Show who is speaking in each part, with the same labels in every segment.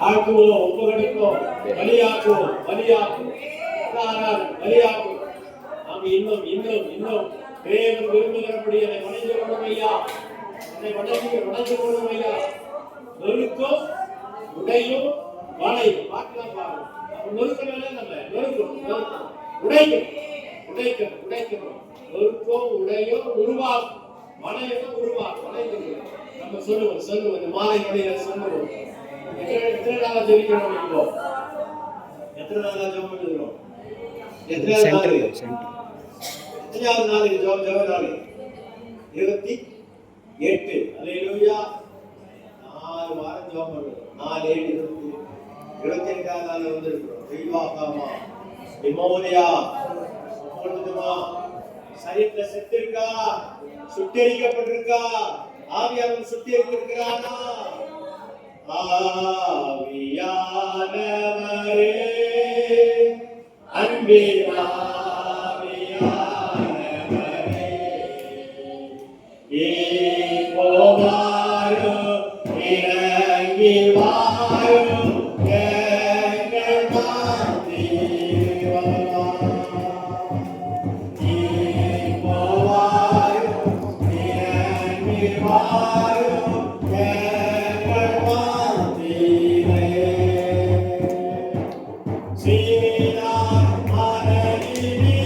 Speaker 1: ஆக்குவோம், ஒப்புக்கொடுப்போம், பலியாக்குவோம், பலியாக்குவோம், பலியாக்குவோம். நாம் இன்னும் இன்னும் இன்னும் தேவன் விரும்புகிறபடி என்னை வணங்கி கொள்ளும் ஐயா, என்னை வணங்கி கொள்ளும் ஐயா. நொறுக்கும் உடையும் வளையும் பார்க்கலாம் பாருங்க. நொறுக்கவே நம்ம நொறுக்கும் உடைக்கணும். நொறுக்கும் உடையும் உருவாக்கும், வளையும் உருவாக்கும், வளையும் நம்ம சொல்லுவோம். இந்த மாலை வழியில சொல்லுவோம். எத்தனை நாளா ஜெபிக்கிறோம்? இப்போ எத்தனை நாளா ஜெபம் பண்ணுகிறோம்? எத்தனையாவது நாள் ஜெப நாள்? 28. அல்லேலூயா. 4 வாரம் ஜெபம் பண்ணுறோம். 4 7 28ஆவது நாள் வந்திருக்கிறோம். தெய்வாகாமா நிமோனியா பொழுதுமா சரீரத்துல செத்திருக்கா, சுட்டெரிக்கப்பட்டிருக்கா, ஆவியானவன் சுட்டெரித்திருக்கிறானா? ஆவியானவரே அன்பின் ஆவியானவரே வாரும், இறங்கி வாரும், எங்கள் மத்தியில் வாரும். வாரும், இறங்கி வாரும், எங்கள் மத்தியிலே. சீரார் மனதிலே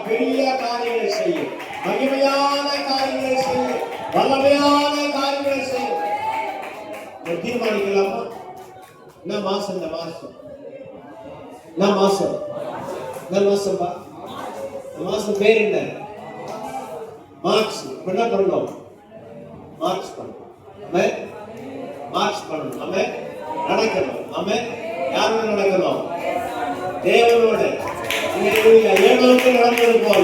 Speaker 1: பெரிய காரியங்களை செய்யும், மகிமையான காரியங்களை செய்யும், வல்லமையான காரியங்களை செய்யும். தீர்மானிக்கலாமா? என்ன மாசம்? இந்த மாசம் என்ன மாசம்? என்ன மாசம்பா? மாசம் பேர் என்ன? மார்ச். என்ன பண்ணணும்? மார்ச் பண்ணணும். மார்ச் பண்ணணும். ஆமே நடக்கணும். ஆமே யாரோட நடக்கணும்? தேவனோடு. ஏனோக்கு நடந்தது போல,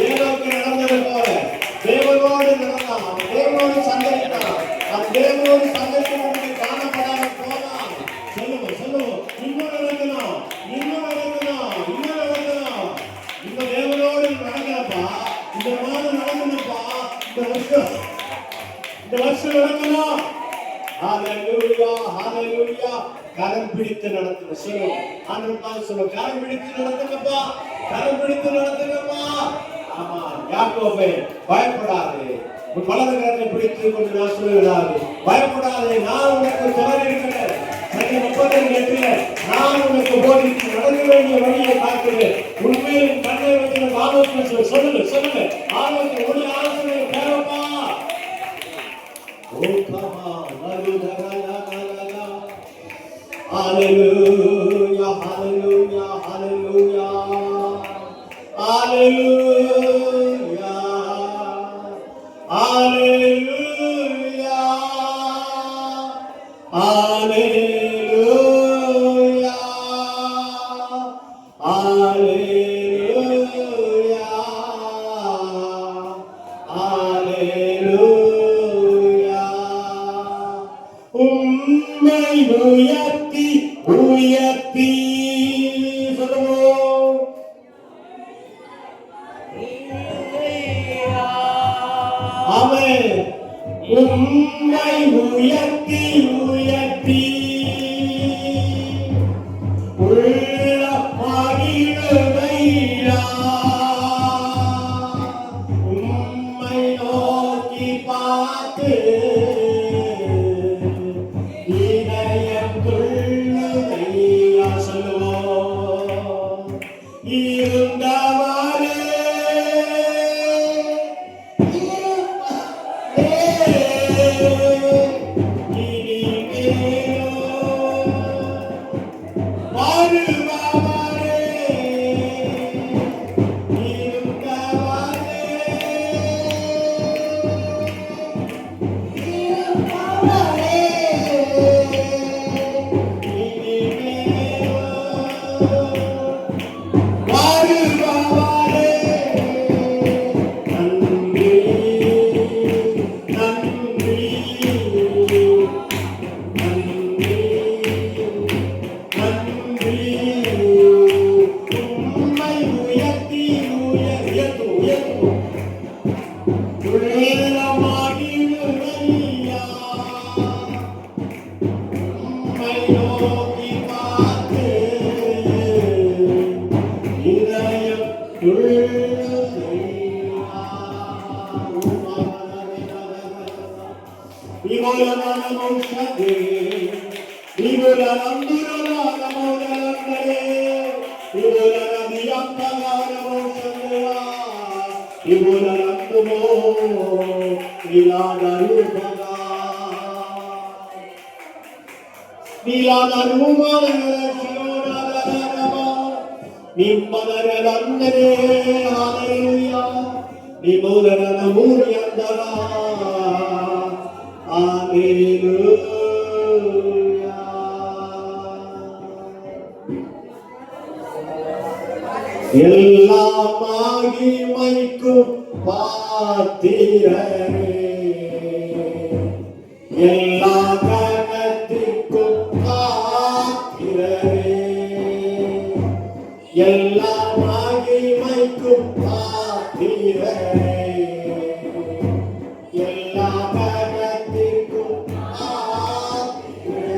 Speaker 1: ஏனோக்கு நடந்தது போல தேவனோடு நடந்தான், தேவனோடு சந்தரித்தான், தேவனோடு சந்தரித்து காணப்படாத போனான். சொல்லுவோம் இன்னும் நடக்கணும், இன்னும் நடக்கணும், இன்னும் நடக்கணும். இந்த தேவனோடு நடக்கிறப்பா, இந்த மாதம் நடக்கணும்ப்பா, இந்த வருஷம் நடக்கணும். ஹalleluya, ஹalleluya. கரம் பிடித்து நடத்துங்க. சொல்லுவோம். ஆண்டவருக்காக சொல்லுவோம். கரம் பிடித்து நடத்துங்கப்பா, கரம் பிடித்து நடத்துங்கப்பா. ஆமா, யாக்கோபே பயப்படாதே, உன் வலது கரத்தை பிடித்து கொண்டு நான் சொல்லுகிறாரு, பயப்படாதே, நான் உனக்கு துணை இருக்கிறேன். 38 நான் உனக்கு போதித்து நடக்க வேண்டிய வழியை காட்டுகிறேன். உண்மையில் கண்ணை வைத்து ஆலோசனை சொல்லுங்க. ஆலோசனை ஒளி ஆலோசனை தேவைப்பா. ஓ கமா Hallelujah, hallelujah, hallelujah, hallelujah, hallelujah, hallelujah, hallelujah, hallelujah. உம்மை உயர்த்தி உயர்த்தி சொல்லுவோம். ஆமென். உம்மை உயர்த்தி உயர்த்தி உள்ளமாகிடுதையா. உம்மை நோக்கி பார்த்து இதயம் துள்ளுதையா. சொல்லுவோம். இருந்தவாறே எல்லா மகிமைக்கும் பாத்திரரே, எல்லா கனத்திற்கும் பாத்திரரே, எல்லா மகிமைக்கும் பாத்திரரே, எல்லா கனத்திற்கும் பாத்திரரே.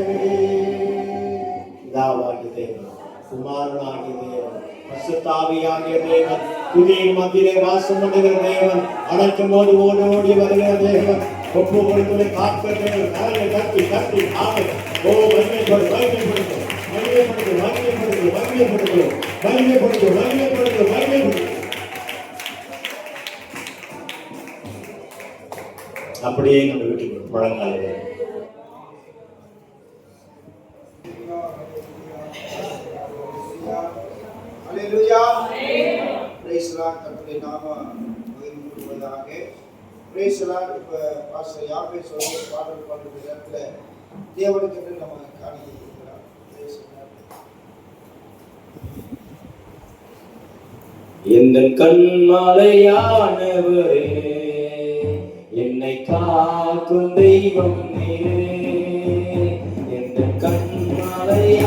Speaker 1: பிதாவாகிய தேவன், குமாரனாகிய தேவன், பரிசுத்தாவியாகிய தேவன், துதியின் மத்தியிலே வாசம் பண்ணுகிற தேவன், அழைக்கும் போது ஓடி ஓடி வருகிற தேவன், ஒப்பு கொடுத்ததை காக்கிற தேவன், கரலை தட்டி தட்டி ஆமை. ஓ வலிமைப்படு வலிமைப்படுத்து வலிமைப்படுத்து வலிமைப்படுத்து வலிமைப்படுத்து வலிமைப்படுத்து வலிமைப்படுத்து வலிமைப்படுத்து. அப்படியே நம்ம வீட்டுக்கு முழங்காலே
Speaker 2: Hallelujah. Praise the Lord. கர்த்தருடைய நாமம் மகிமைப்படுவதாக. Praise the Lord. இப்ப பாஸ்டர் யாபே சொல்ற பாடல் பாடுற நேரத்துல தேவனுக்கு நம்ம காணிக்கை கொடுக்கலாம். Praise the Lord.
Speaker 1: எந்தன் கண்மலையானவரே, என்னை காக்கும் தெய்வம் நீரே. எந்தன் கண்மலையானவரே,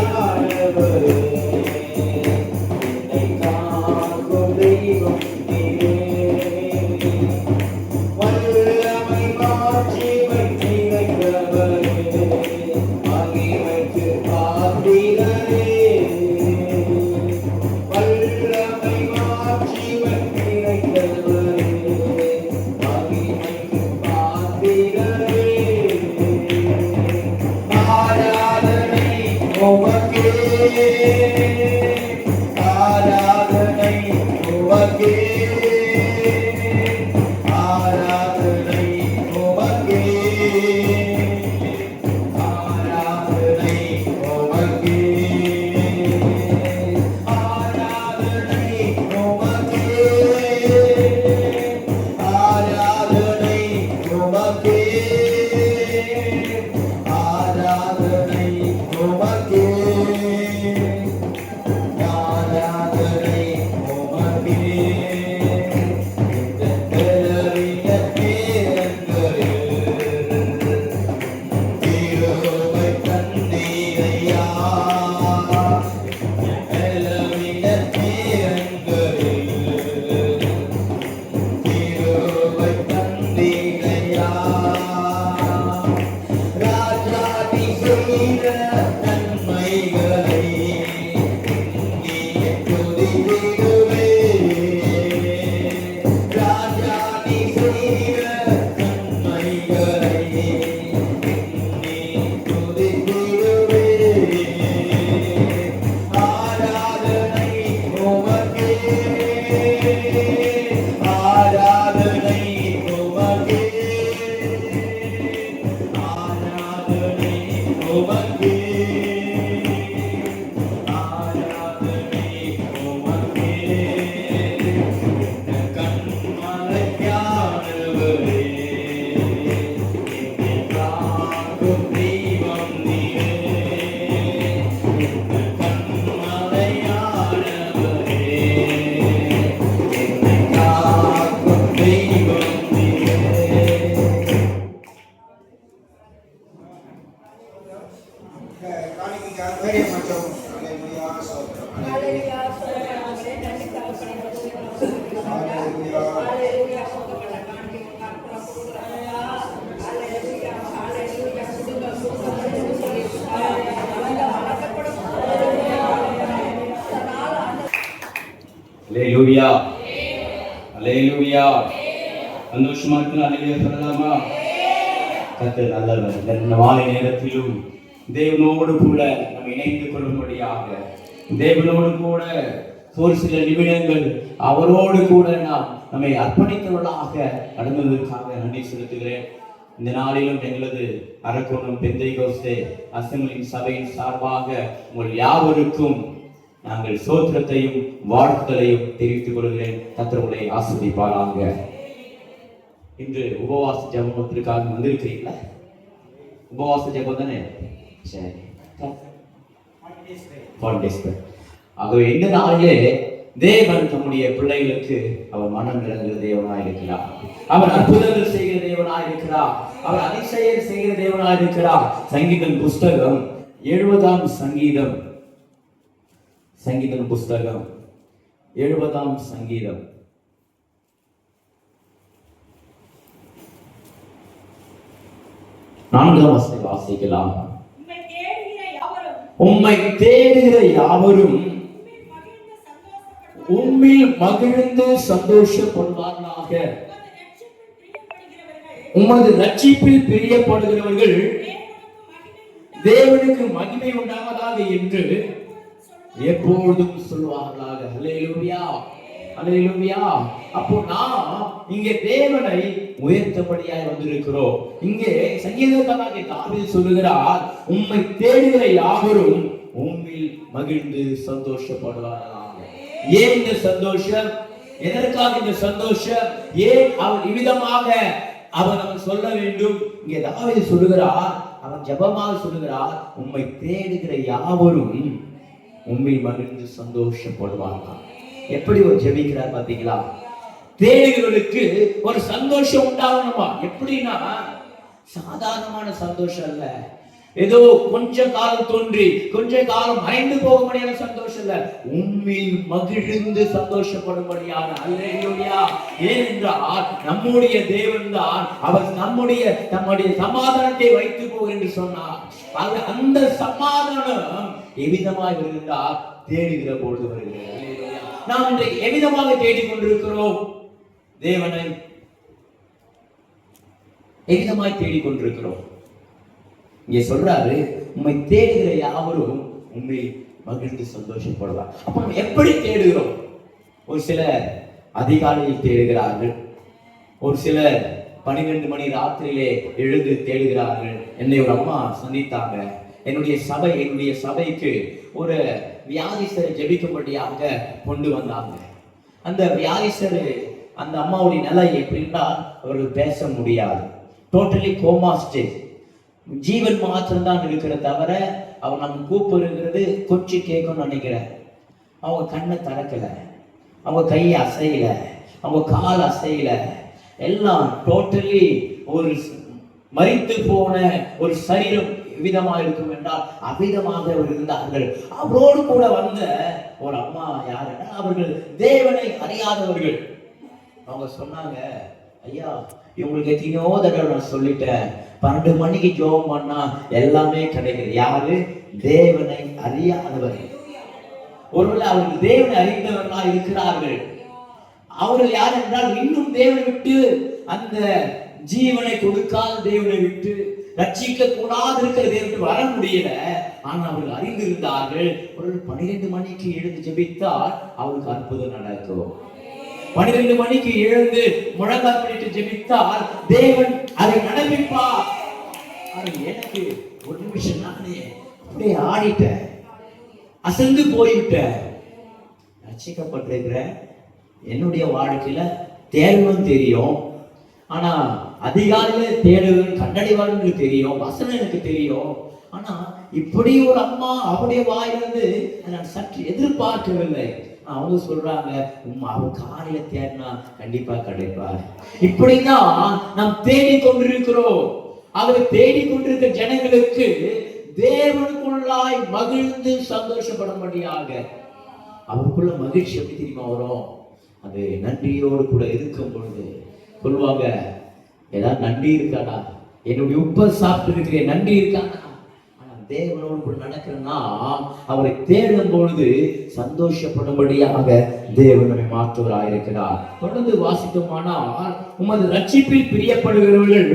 Speaker 3: உமக்கே ஆராதனை உமக்கே கண்மலையானவரே என்னை காக்கும் தெய்வம் நீரே கண்மலையானவரே என்னை காக்கும் தெய்வம் நீரே.
Speaker 2: காணிக்கைக்காக வேண்டிய மற்றும் அல்லேலூயா ஸ்தோத்திரம். அல்லேலூயா.
Speaker 3: அல்லேலூயா அல்லேலூயா. சந்தோஷமா இருக்கு. அல்லேலூயா சொல்லலாமா? கர்த்தர் நல்லவர். இந்த மாலை நேரத்திலும் தேவனோடு கூட நம்ம இணைந்து கொள்ளும்படியாக தேவனோடு கூட ஒரு சில நிமிடங்கள் அவரோடு கூட நாம் நம்மை அர்ப்பணித்தவர்களாக நடந்ததற்காக நன்றி செலுத்துகிறேன். இந்த நாளிலும் எங்களது அரக்கோணம் பெந்தைகோஸ்தே அசெம்பிளியின் சபையின் சார்பாக உங்கள் யாவருக்கும் நாங்கள் சோத்திரத்தையும் வாழ்த்துதலையும் தெரிவித்துக் கொள்கிறேன். கர்த்தர் உங்களை ஆசீர்வதிப்பாராக. இன்று உபவாச ஜெபத்திற்காக வந்திருக்கிறீங்களா? உபவாச ஜெபம் தானே? சரி. ஆகவே இந்த நாளிலே தேவன் தம்முடைய பிள்ளைகளுக்கு அவர் மனம் நிறைந்த தேவனாய் இருக்கிறார். அவர் அற்புதங்கள் செய்கிற தேவனாய் இருக்கிறார். அவர் அதிசயம் செய்கிற தேவனாய் இருக்கிறார். சங்கீதம் புஸ்தகம் 70ஆம் சங்கீதம் 70ஆம் சங்கீதம் 4ஆம் வசனத்தை வாசிக்கலாம். உம்மை தேடுகிற யாவரும் உம்மில் மகிழ்ந்து சந்தோஷப்படுவார்களாக. உமது ரட்சிப்பில் பிரியப்படுகிறவர்கள் தேவனுக்கு மகிமை உண்டாவதாக என்று எப்பொழுதும் சொல்வார்களாக. அல்லேலூயா அல்லேலூயா. அப்போ நாம் இங்கே தேவனை உயர்த்தபடியாய் வந்திருக்கிறோம். இங்கே சங்கீதக்காரனாகிய தாவீது சொல்லுகிறார், உம்மை தேடுகிற யாவரும் உம்மில் மகிழ்ந்து சந்தோஷப்படுவார்களாக. ஏன் இந்த சந்தோஷம்? எதற்காக இந்த சந்தோஷம்? ஏன் அவர் இவ்விதமாக அவர் சொல்ல வேண்டும்? இங்கே தாவீது சொல்லுகிறார், அவன் ஜெபமாக சொல்லுகிறார், உம்மை தேடுகிற யாவரும் உம்மில் மகிழ்ந்து சந்தோஷப்படுவார்களாக. எப்படி ஒரு ஜெபிக்கிறார் பாத்தீங்களா? தேடுகிறவர்களுக்கு ஒரு சந்தோஷம் உண்டாகணுமா? எப்படின்னா சாதாரணமான சந்தோஷம் இல்ல, ஏதோ கொஞ்ச காலம் தோன்றி கொஞ்ச காலம் மறைந்து போகும்படியான சந்தோஷம் இல்ல, உம்மில் மகிழ்ந்து சந்தோஷப்படும்படியான. அல்லேலூயா. ஏனென்றால் நம்முடைய தேவன் தான் அவர் நம்முடைய சமாதானத்தை வைத்து போக என்று சொன்னார். அந்த சமாதானம் எவ்விதமாய் வருகிறார்? தேடுகிற பொழுது வருகிறது. நாம் இன்றைக்கு எவ்விதமாக தேடிக் கொண்டிருக்கிறோம்? தேவனை எவ்விதமாய் தேடிக் கொண்டிருக்கிறோம்? இங்கே சொல்றாரு, உம்மை தேடுகிற யாவரும் உண்மை மகிழ்ந்து சந்தோஷப்படுவார். அப்ப நம்ம எப்படி தேடுகிறோம்? ஒரு சிலர் அதிகாலையில் தேடுகிறார்கள், ஒரு சிலர் 12 மணி ராத்திரியிலே எழுந்து தேடுகிறார்கள். என்னை ஒரு அம்மா சந்தித்தாங்க. என்னுடைய சபைக்கு ஒரு வியாதிஸ்தரை ஜெபிக்கும்படியாக கொண்டு வந்தாங்க. அந்த வியாதிஸ்தர், அந்த அம்மாவுடைய நிலை எப்படின்னா, அவர்கள் பேச முடியாது, டோட்டலி கோமா ஸ்டேஜ், ஜீவன் மாத்திரம் தான் இருக்கிற தவிர அவன் நம்ம கூப்பிடுகிறது கொச்சி கேட்கணும்னு நினைக்கிறேன். அவங்க கண்ணை திறக்கல, அவங்க கை அசையல, அவங்க கால் அசையல, எல்லாம் டோட்டலி ஒரு மரித்து போன ஒரு சரீரம் விதமாக இருக்கும் என்றால் அவ்விதமாக அவர் இருந்தார்கள். அவரோடு கூட வந்த ஒரு அம்மா யாருன்னா, அவர்கள் தேவனை அறியாதவர்கள். அவங்க சொன்னாங்க, ஐயா இவங்களுக்கு எத்தனையோ தடவை நான் சொல்லிட்டேன், 12 மணிக்கு ஜெபம் பண்ணா எல்லாமே கிடைக்குது. யாரு? தேவனை அறியாதவர்கள். ஒருவேளை அவர்கள் தேவனை அறிந்தவர்களாக இருக்கிறார்கள். அவர்கள் யார் என்றால், இன்னும் தேவனை விட்டு, அந்த ஜீவனை கொடுக்காத தேவனை விட்டு, ரட்சிக்க கூடாது இருக்கிற தேவனை வர முடியல. ஆனால் அவர்கள் அறிந்திருந்தார்கள், ஒரு 12 மணிக்கு எழுந்து ஜெபித்தால் அவருக்கு அற்புதம் நடக்கும். 12 மணிக்கு எழுந்து முழங்கால் பண்ணிட்டு ஜெபித்தால் தேவன் அதை நடப்பிப்பார். எனக்கு ஒரு நிமிஷம் நானே அப்படியே ஆடிட்டேன், அசந்து போய்விட்டேன். ரட்சிக்கப்பட்டிருக்கிற என்னுடைய வாழ்க்கையில தேடணும் தெரியும், ஆனா அதிகாலையில தேடுவது கண்டடைவார்கள் தெரியும், வசனம் எனக்கு தெரியும். ஆனா இப்படி ஒரு அம்மா அவருடைய வாயிலிருந்து நான் சற்று எதிர்பார்க்கவில்லை. அவங்க சொல்றாங்க, அவ காலையில தேடினா கண்டிப்பா கிடைப்பார். இப்படிதான் நாம் தேடிக்கொண்டிருக்கிறோம். ஆகவே தேடிக்கொண்டிருக்கிற ஜனங்களுக்கு தேவனுக்குள்ளாய் மகிழ்ந்து சந்தோஷப்படும்படியாக அவருக்குள்ள மகிழ்ச்சி எப்படி தெரியுமா வரும்? அது நன்றியோடு கூட இருக்கும் பொழுது சொல்லுவாங்க, ஏதாவது நன்றி இருக்காடா, என்னுடைய உப்பை சாப்பிட்டு இருக்கிறேன், நன்றி இருக்காடா. ஆனா தேவனோடு கூட நடக்கிறனா அவரை தேடும் பொழுது சந்தோஷப்படும்படியாக தேவனை மாற்றுவராயிருக்கிறார். தொடர்ந்து வாசித்தோமானால், உமது ரட்சிப்பில் பிரியப்படுகிறவர்கள்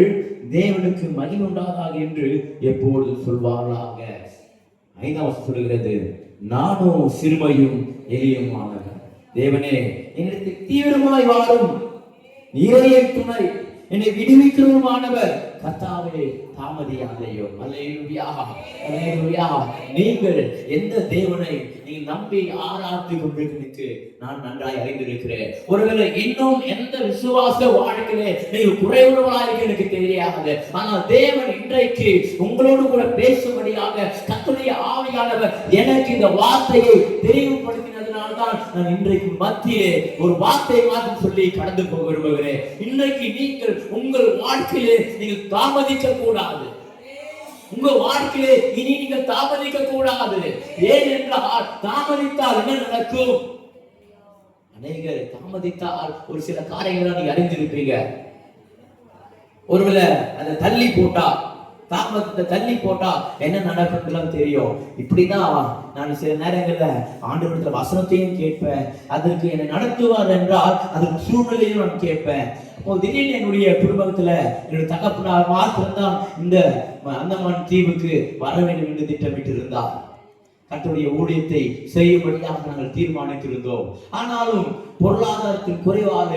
Speaker 3: தேவனுக்கு மகிமை உண்டாதாக என்று எப்பொழுது சொல்வார்களாக. 5 சொல்கிறது, நானும் சிறுமையும் எளியுமானவன். தேவனே, என்னிடத்து தீவிரமாய் வாரும் நீரைய துணை, என்னை விடுவிக்கிறவருமானவர் கர்த்தாவே தாமதியாதையோ. அல்லேலூயா, அல்லேலூயா. நீங்கள் எந்த தேவனை நீங்கள் நம்பி ஆராய்ந்து கொண்டிருக்கிறீர்கள் நான் நன்றாய் அறிந்திருக்கிறேன். ஒருவேளை இன்னும் எந்த விசுவாச வாழ்க்கையிலே நீங்கள் குறைவுள்ளவராக எனக்கு தெரியாது. ஆனால் தேவன் இன்றைக்கு உங்களோடு கூட பேசும்படியாக கர்த்தருடைய ஆவியானவர் எனக்கு இந்த வார்த்தையை தெளிவுபடுத்தினதுனால்தான் நான் இன்றைக்கு மத்தியிலே ஒரு வார்த்தை மாற்றி சொல்லி கடந்து போக விரும்புகிறேன். இன்றைக்கு நீங்கள் உங்கள் வாழ்க்கையிலே நீங்கள் தாமதிக்க கூடாது. உங்க வாழ்க்கையிலே இனி நீங்கள் தாமதிக்க கூடாது. ஏனென்றால் தாமதித்தால் என்ன நடக்கும்? அநேகர் தாமதித்தால் ஒரு சில காரியங்களை நீங்க அறிந்திருப்பீங்க. ஒருவேளை அதை தள்ளி போட்டா, தாமதத்தை தள்ளி போட்டா என்ன நடக்கும் தெரியும். இப்படிதான் நான் சில நேரங்கள்ல ஆண்டவருடைய வசனத்தையும் கேட்பேன், அதற்கு என்னை நடத்துவார் என்றால் அதற்கு சூழ்நிலையும் நான் கேட்பேன். திடீர்னு என்னுடைய குடும்பத்துல என்னுடைய தகப்பனார் மாத்திரம்தான் இந்த அந்தமான் தீவுக்கு வர வேண்டும் என்று திட்டமிட்டு இருந்தார். கர்த்தருடைய ஊழியத்தை செய்யும்படியாக நாங்கள் தீர்மானித்திருந்தோம். ஆனாலும் பொருளாதாரத்தின் குறைவாக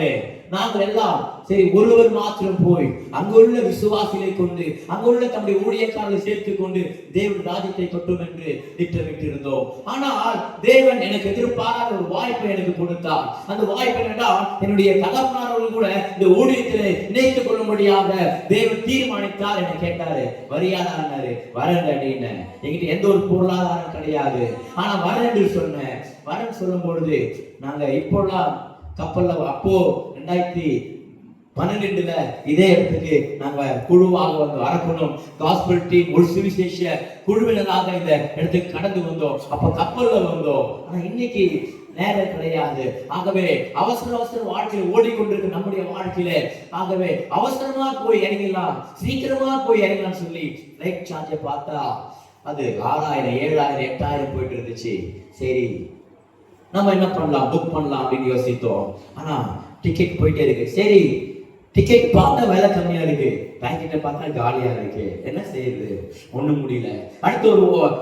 Speaker 3: நாங்கள் எல்லாம் சரி ஒருவர் மாத்திரம் போய் அங்குள்ள விசுவாசிகளை கொண்டு அங்குள்ள தம்முடைய ஊழியக்காரர்களை சேர்த்துக் கொண்டு தேவன் ராஜ்யத்தை கட்டும் என்று திட்டமிட்டிருந்தோம். ஆனால் தேவன் எனக்கு எதிர்பாராத ஒரு வாய்ப்பை எனக்கு கொடுத்தார். அந்த வாய்ப்பு என்னென்றால், என்னுடைய தகப்பனாரோடு கூட இந்த ஊழியத்திலே இணைத்துக் கொள்ளும்படியாக தேவன் தீர்மானித்தார். என்ன கேட்டாரு, வரியாதாரு வரேன் அப்படின்னு. என்கிட்ட எந்த ஒரு பொருளாதாரம் கிடையாது, ஆனா வரேன் என்று சொன்னேன். வரேன் சொல்லும் பொழுது நாங்க இப்போலாம் கப்பல்ல அப்போ 2012 இதே இடத்துக்கு நாங்க குழுவாக வந்து அரக்கணும் காஸ்பல் டீம் ஒரு சுவிசேஷ குழுவினராக இந்த இடத்துக்கு கடந்து வந்தோம். அப்ப கப்பல்ல வந்தோம். ஆனா இன்னைக்கு நேரம் கிடையாது. ஆகவே அவசர வாழ்க்கையில் ஓடிக்கொண்டிருக்க நம்முடைய வாழ்க்கையில ஆகவே அவசரமா போய் இறங்கலாம், சீக்கிரமா போய் இறங்கலாம் சொல்லி லைட் சார்ஜை பார்த்தா அது 6000 7000 8000 போயிட்டு இருந்துச்சு. சரி நம்ம என்ன பண்ணலாம், புக் பண்ணலாம் அப்படின்னு யோசித்தோம். ஆனா டிக்கெட் போயிட்டே இருக்கு. சரி டிக்கெட் பார்த்தா விலை கம்மியா இருக்கு, பேக்கெட்டை பார்த்தா காலியா இருக்கு, என்ன செய்யுது ஒண்ணும் முடியல. அடுத்து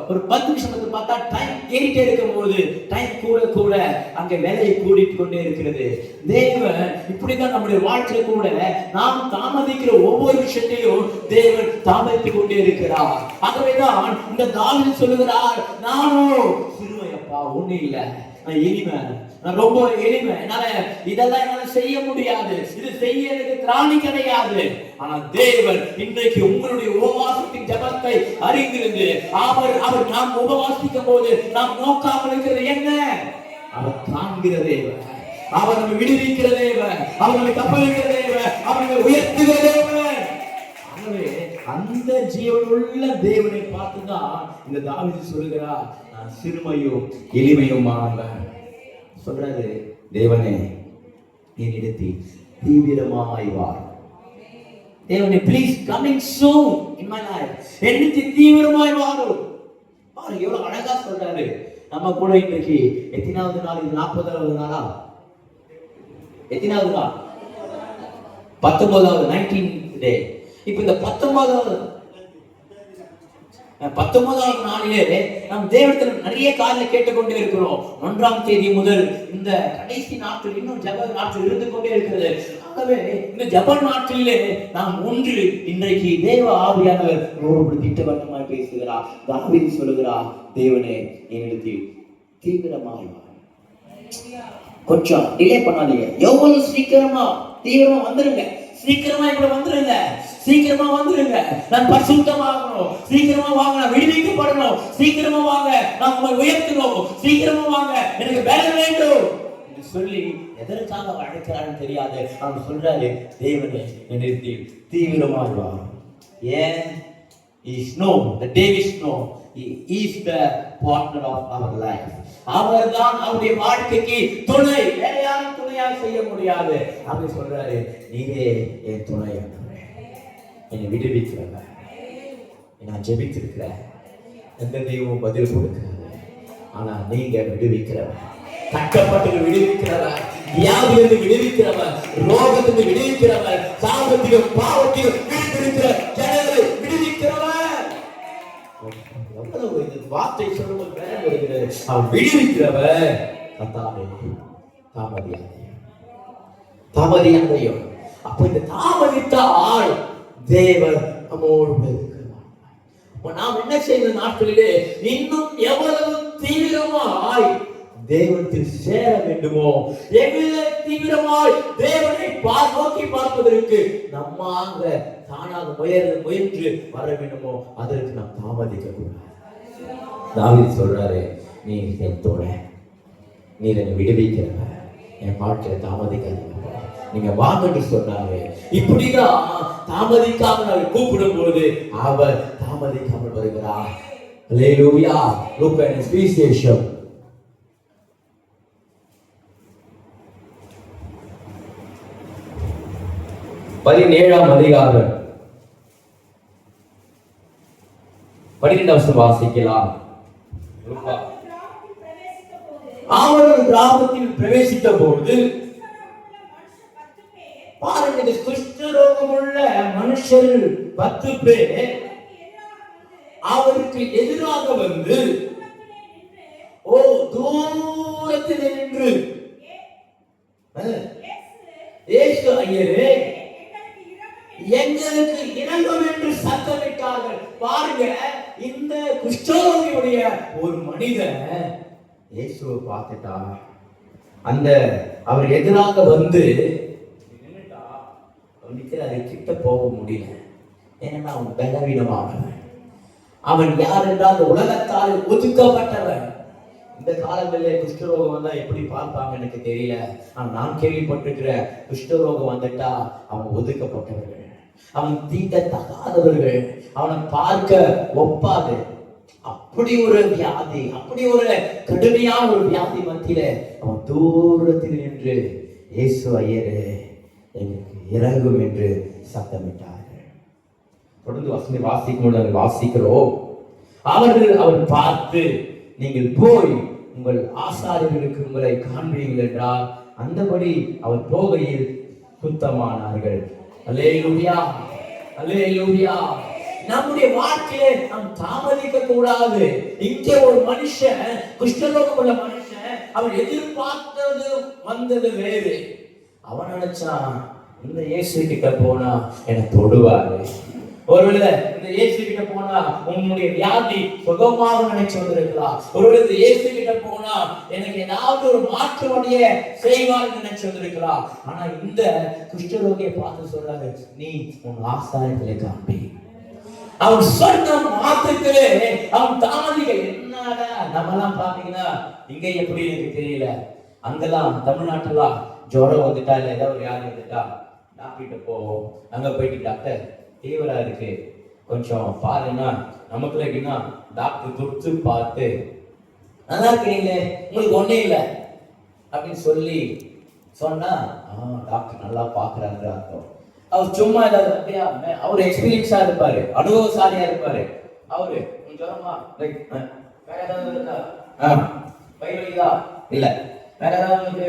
Speaker 3: ஒரு 10 நிமிஷத்துக்கு பார்த்தா டைம் ஏறிட்டே இருக்கும் போது டைம் கூட அங்க விலையை கூடிட்டு கொண்டே இருக்கிறது. தேவன் இப்படிதான் நம்முடைய வாழ்க்கையில கூட நாம் தாமதிக்கிற ஒவ்வொரு விஷயத்தையும் தேவன் தாமதித்து கொண்டே இருக்கிறார். ஆகவேதான் இந்த தாவீது சொல்லுகிறார், நானும் சிறுமையப்பா, ஒண்ணு இல்ல, நான் எளிமை, நான் ரொம்ப எளிமை, இதெல்லாம் என்னால செய்ய முடியாது, இது செய்ய எனக்கு திராணி கிடையாது. ஆனா தேவன் இன்றைக்கு உங்களுடைய உபவாசத்தின் ஜெபத்தை அறிந்திருந்து அவர் நாம் உபவாசிக்கும் போது நாம் நோக்காமல் இருக்கிறது என்ன? அவர் காண்கிற தேவன், அவர் நம்மை விடுவிக்கிற தேவன், அவர் நம்மை கப்பலிக்கிற தேவன், அவர் நம்மை உயர்த்துகிற தேவன். ஆகவே அந்த ஜீவனுள்ள தேவனை பார்த்துதான் இந்த தாவீது சொல்லுகிறார், நான் சிறுமையும் எளிமையுமானவன். சொல்றாரு, தேவனே என்னிடத்தில் தீவிரமாய் வார். தேவனே please coming soon in my life, என்னிடத்து தீவிரமாய் வாரும். பாருங்க எவ்வளவு அழகா சொல்றாரு. நம்ம கூட இன்றைக்கு எத்தனாவது நாள்? இது 40வது நாளா? எத்தனாவது நாள்? 19வது 19th டே. இப்போ இந்த 19வது 19வது நாளிலே நாம் தேவனிடத்தில் நிறைய காரியங்களை கேட்டுக்கொண்டே இருக்கிறோம். 1ஆம் தேதி முதல் இந்த கடைசி நாட்கள் இன்னும் ஜெப நாட்கள் இருந்து கொண்டே இருக்கிறது. ஆகவே இந்த ஜெப நாட்களிலே நாம் ஒன்று இன்றைக்கு தேவ ஆவியானவர் ஒருவர் திட்டவட்டமாய் பேசுகிறார். தாவீது சொல்லுகிறார், தேவனே என்னிடத்தில் தீவிரமாய் கொஞ்சம் டிலே பண்ணாதீங்க, எவ்வளவு சீக்கிரமா தீவிரமா வந்துருங்க, சீக்கிரமா இப்படி வந்துருங்க, சீக்கிரமா வந்துருங்க, நான் பரிசுத்தமாகணும், சீக்கிரமா வாங்க, நான் விடுவிக்கப்படணும், சீக்கிரமா வாங்க, நான் உங்களை உயர்த்தணும், சீக்கிரமா வாங்க, எனக்கு வேலை வேண்டும் என்று சொல்லி எதற்காக அவர் அழைக்கிறான்னு தெரியாது. அவன் சொல்றாரு, தேவனே என்னிடத்தில் தீவிரமாக வா. ஏன்? Is no, the David know, he is the partner of our life. அவர்தான் அவருடைய வாழ்க்கைக்கு துணை, வேற யாரும் துணையாக செய்ய முடியாது. அப்படி சொல்றாரு, நீரே என் துணை, என்னை விடுவிக்கிறவர். நான் ஜெபித்திருக்கிறேன், எந்த தெய்வமும் பதில் கொடுக்கிறது, ஆனா நீங்க விடுவிக்கிறவர், கட்டப்பட்டு விடுவிக்கிறவர், வியாதியிலிருந்து விடுவிக்கிறவர், ரோகத்திலிருந்து விடுவிக்கிறவர், சாபத்திலும் பாவத்திலும் விடுவிக்கிற ஜனங்களை விடுவிக்கிறவர். எவ்வளவு இந்த வார்த்தை சொல்லும்போது வேற வருகிறது, அவர் விடுவிக்கிறவர். தாமதியாதையும் அப்ப இந்த தாமதித்த ஆள் தேவன் நம்மோடு இருக்கிறார். நாம் என்ன செய்த நாட்களிலே இன்னும் எவ்வளவு தீவிரமாய் தேவனத்தில் சேர வேண்டுமோ, எவ்வளவு தீவிரமாய் தேவனை நோக்கி பார்ப்பதற்கு நம்மாக தானாக முயன்று வர வேண்டுமோ, அதற்கு நாம் தாமதிக்க கூடாது. தாவீது சொல்றாரு, நீ என் தோழ, நீ என்னை விடுவிக்கிறவ, என் வாழ்க்கையில தாமதிக்காதீங்க, நீங்க வாங்கன்னு சொன்னாரு. இப்படிதான் தாமதிக்காமல் அவர் கூப்பிடும் பொழுது அவர் தாமதிக்காமல் வருகிறார். அல்லேலூயா. லூக்காஸ் சுவிசேஷம் 17ஆம் அதிகாரம் 12ஆம் வசனம் வாசிக்கலாம். அவர் கிராமத்தில் பிரவேசித்த போது பாருங்க, குஷ்டரோகமுள்ள மனுஷர்கள் 10 பேர் அவருக்கு எதிராக வந்து தூரத்தில் நின்று, இயேசு ஐயரே எங்களுக்கு இறங்கும் என்று சத்தமிட்டார்கள். பாருங்க, இந்த குஷ்டரோகியுடைய ஒரு மனிதன் இயேசுவை பார்த்துட்டா, அந்த அவர் எதிராக வந்து நின்னுட்டா, அவனுக்கு கிட்ட போக முடியல. ஏன்னா அவன் பலவீனமானவன், அவன் யார் என்றால் உலகத்தால் ஒதுக்கப்பட்டவன். இந்த காலங்களில் குஷ்டரோகம் வந்தா எப்படி பார்ப்பாங்க எனக்கு தெரியல. ஆனா நான் கேள்விப்பட்டிருக்கிற குஷ்டரோகம் வந்துட்டா அவன் ஒதுக்கப்பட்டவர்கள், அவன் தீண்டத்தகாதவர்கள், அவனை பார்க்க ஒப்பாது. அப்படி ஒரு வியாதி, அப்படி ஒரு கடுமையான ஒரு வியாதி மத்தியில அவன் தூரத்தில் நின்று, இயேசு ஐயரே எங்களுக்கு இறங்கும் என்று சத்தமிட்டார்கள். தொடர்ந்து வாசிக்கிறோம். அவர் பார்த்து, நீங்கள் போய் உங்கள் ஆசாரியர்களுக்கு உங்களை காண்பீர்கள் என்றார். அந்தபடி அவர் போகையில் சுத்தமானார்கள். அல்லேலூயா, அல்லேலூயா. நம்முடைய வாழ்க்கையிலே நாம் தாமதிக்க கூடாது. இங்கே ஒரு மனுஷன், குஷ்டரோகம் உள்ள மனுஷன், அவன் எதிர்பார்த்தது வந்தது வேறு. அவன் நினைச்சான், இந்த இயேசு கிட்ட போனா என்னை தொடுவாரு, ஒருவேளை இந்த இயேசு கிட்ட போனா உன்னுடைய வியாதி சுகமாக நினைச்சு வந்திருக்கலாம், ஒருவேளை இந்த இயேசு கிட்ட போனா எனக்கு ஏதாவது ஒரு மாற்று வழிய செய்வார் நினைச்சு வந்திருக்கலாம். ஆனா இந்த குஷ்டரோகியை பார்த்து சொல்றாரு, நீ உன் ஆசாரியர்களை காண்பி. அவன் சொன்ன மாத்திரத்திலே அவன் தாமதிக்க. என்னடா நம்மலாம் பாத்தீங்கன்னா இங்க எப்படி எனக்கு தெரியல, அங்கெல்லாம் தமிழ்நாட்டுலாம் ஜுரம் வந்துட்டா இல்ல ஏதாவது வியாதி வந்துட்டா டாக்டர் போவோம். அங்க போயிட்டு டாக்டர் தீவிரா இருக்கு கொஞ்சம் பாருன்னா, நமக்குள்ள எப்படின்னா டாக்டர் தொட்டு பார்த்து நல்லா இருக்கிறீங்களே உங்களுக்கு ஒன்னே இல்லை அப்படின்னு சொல்லி சொன்னா டாக்டர் நல்லா பாக்குறாங்க அர்த்தம். அவர் சும்மா ஏதாவது அப்படியா, அவர் எக்ஸ்பீரியன்ஸா இருப்பாரு, அனுபவசாலியா இருப்பாரு. அவரு ஜுரமா லைக் வேற ஏதாவது இருக்கா, வயிறுதா இல்ல, வேற ஏதாவது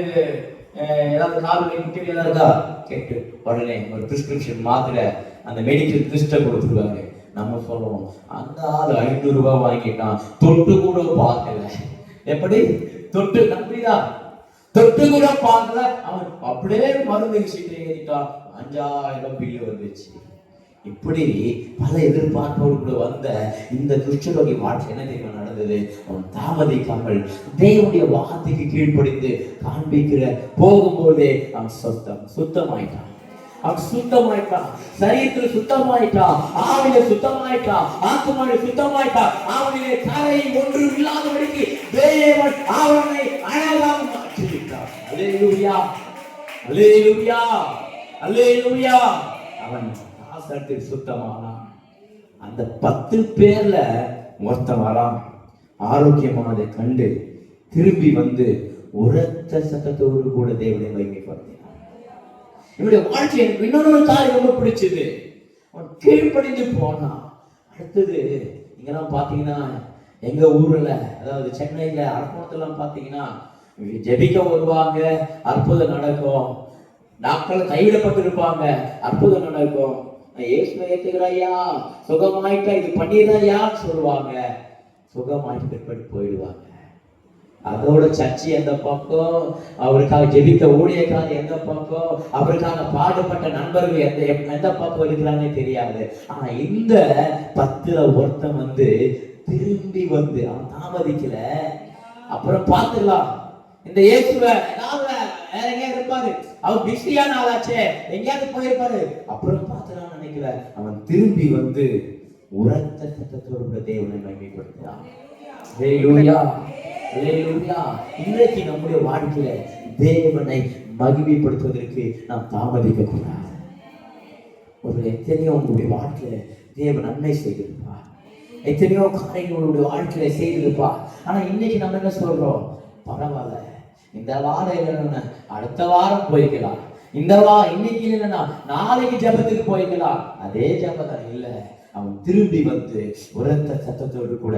Speaker 3: ஏதாவது கால் முட்டி ஏதாவது இருக்கா கேட்டு உடனே ஒரு பிரிஸ்கிரிப்ஷன் மாத்திரை அந்த மெடிக்கல் லிஸ்ட்டை கொடுத்துருவாங்க. நம்ம சொல்லுவோம், அந்த ஆள் 500 ரூபாய் வாங்கிட்டான், தொட்டு கூட பார்க்கல. எப்படி தொட்டு நம்பிதா? தொட்டு கூட பார்க்கல. அவன் அப்படியே மருந்து சீட்டை ஏறிட்டான், 5000 பில்லு வந்துச்சு. இப்படி பல எதிர்பார்ப்போடு கூட வந்த இந்த குஷ்டரோகி வாழ்க்கை என்ன தெரியுமா நடந்தது? அவன் தாமதிக்காமல் தேவனுடைய வார்த்தைக்கு கீழ்ப்படிந்து காண்பிக்கிற போகும்போதே அவன் சுத்தமாயிட்டான். அவன் சுத்தமாயிட்டான், சரீரத்தில் சுத்தமாயிட்டான், ஆவில சுத்தமாயிட்டான், ஆத்மாவில சுத்தமாயிட்டான். அவனிலே கரை ஒன்று இல்லாதபடிக்கு தேவன் அவனை அழகாக மாற்றிவிட்டான். அல்லேலூயா, அல்லேலூயா, அல்லேலூயா. அவன் சுத்தமானான். அந்த 10 பேர்ல ஒருத்தன் வரான், ஆரோக்கியமானதை கண்டு திரும்பி வந்து உரத்த சத்தத்தோடு கூட தேவனை மகிமைப்படுத்தினான். இவருடைய வாழ்க்கை எனக்கு இன்னொரு காரியம் ரொம்ப பிடிச்சது. அவன் கீழ்ப்படிந்து போனான். அடுத்தது இங்கெல்லாம் பாத்தீங்கன்னா எங்க ஊர்ல, அதாவது சென்னையில அரக்கோணத்துல பாத்தீங்கன்னா ஜெபிக்க வருவாங்க, அற்புதம் நடக்கும். டாக்டர் கைவிடப்பட்டிருப்பாங்க, அற்புதம் நடக்கும். இயேசுவை ஏத்துக்கிறாயா, சுகமாயிட்டா, இது பண்ணிடுறாயான்னு சொல்லுவாங்க. சுகமாயிட்டு பிற்பட்டு போயிடுவாங்க. அதோட சர்ச்சை எந்த பக்கம், அவருக்காக ஜெபித்த ஊழியக்காரர் எந்த பக்கம், அவருக்காக பாடுபட்ட நண்பர்கள் எந்த பக்கம் இருக்கிறாங்கன்னு தெரியாது. ஆனா இந்த 10ல ஒருத்தன் வந்து திரும்பி வந்து அவன் தாமதிக்கல. அப்புறம் பார்த்துக்கலாம், இந்த இயேசுவை வேற எங்கேயா இருப்பாரு, அவர் பிஸியான ஆளாச்சே, எங்கேயாவது போயிருப்பாரு. அப்புறம் பார்த்துலாம் நினைக்கல. அவன் திரும்பி வந்து உரத்த சத்தத்தோடு தேவனை மகிமைப்படுத்தினான். அல்லேலூயா, அல்லேலூயா. இன்றைக்கு நம்முடைய வாழ்க்கையில தேவனை மகிமைப்படுத்துவதற்கு நாம் தாமதிக்க கூடாது. ஒரு எத்தனையோ உங்களுடைய வாழ்க்கையில தேவன் நன்மை செய்திருப்பார், எத்தனையோ காரியங்களுடைய வாழ்க்கையில செய்திருப்பார். ஆனா இன்னைக்கு நம்ம என்ன சொல்றோம்? பரவாயில்ல, இந்த வாரம் இல்லைன்னா அடுத்த வாரம் போய்க்கலாம், இந்த இன்னைக்கு இல்லைன்னா நாளைக்கு ஜபத்துக்கு போய்க்கலாம். அதே ஜபதான் இல்ல. அவன் திரும்பி வந்து உரத்த சத்தத்தோடு கூட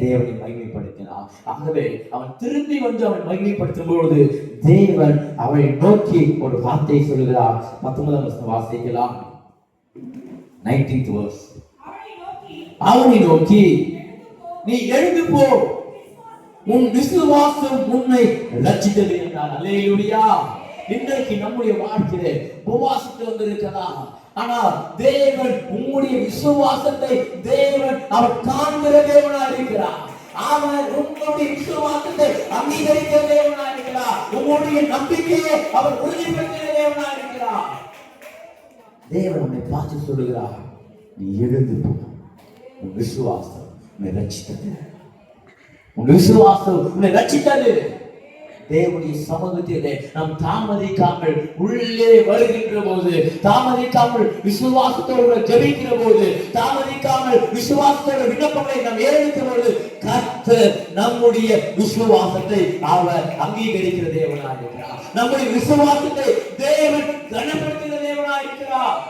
Speaker 3: தேவனை மகிமைப்படுத்தினான். ஆகவே அவன் திரும்பி வந்து அவன் மகிமைப்படுத்தும் பொழுது தேவன் அவனை நோக்கி ஒரு வார்த்தை சொல்லுகிறார். 19ஆம் வசனம் வாசிக்கலாம். 19th verse. அவனை நோக்கி, நீ எழுந்து போ, உன் விசுவாசம் உன்னை ரட்சித்தது என்றார். அல்லேலூயா. இன்றைக்கு நம்முடைய வாழ்க்கையிலே உபவாசத்து வந்திருக்கலாம். ஆனா தேவன் உங்களுடைய விசுவாசத்தை தேவன் அவர் காண்கிற தேவனா இருக்கிறார். அவர் உங்களுடைய விசுவாசத்தை அங்கீகரிக்கிற தேவனா இருக்கிறார். உங்களுடைய நம்பிக்கையை அவர் உறுதிப்படுத்துகிற தேவனா இருக்கிறார். தேவன் நம்மை பார்த்து சொல்லுகிறார், நீ எழுந்து போ, உன் விசுவாசம் உன்னை ரட்சித்தது, உன் விசுவாசம் உன்னை ரட்சித்தது. தேவனுடைய சமூகத்திலே நாம் தாமதிக்காமல் உள்ளே வருகின்ற போது, தாமதிக்காமல் விசுவாசத்தோடு ஜெபிக்கிற போது, தாமதிக்காமல் விசுவாசத்தோடு விண்ணப்பங்களை நாம் ஏறெடுக்கிற போது கர்த்தர் நம்முடைய விசுவாசத்தை அவர் அங்கீகரிக்கிற தேவனாக இருக்கிறார். நம்முடைய விசுவாசத்தை தேவன் கனப்படுத்துகிற தேவனாக இருக்கிறார்.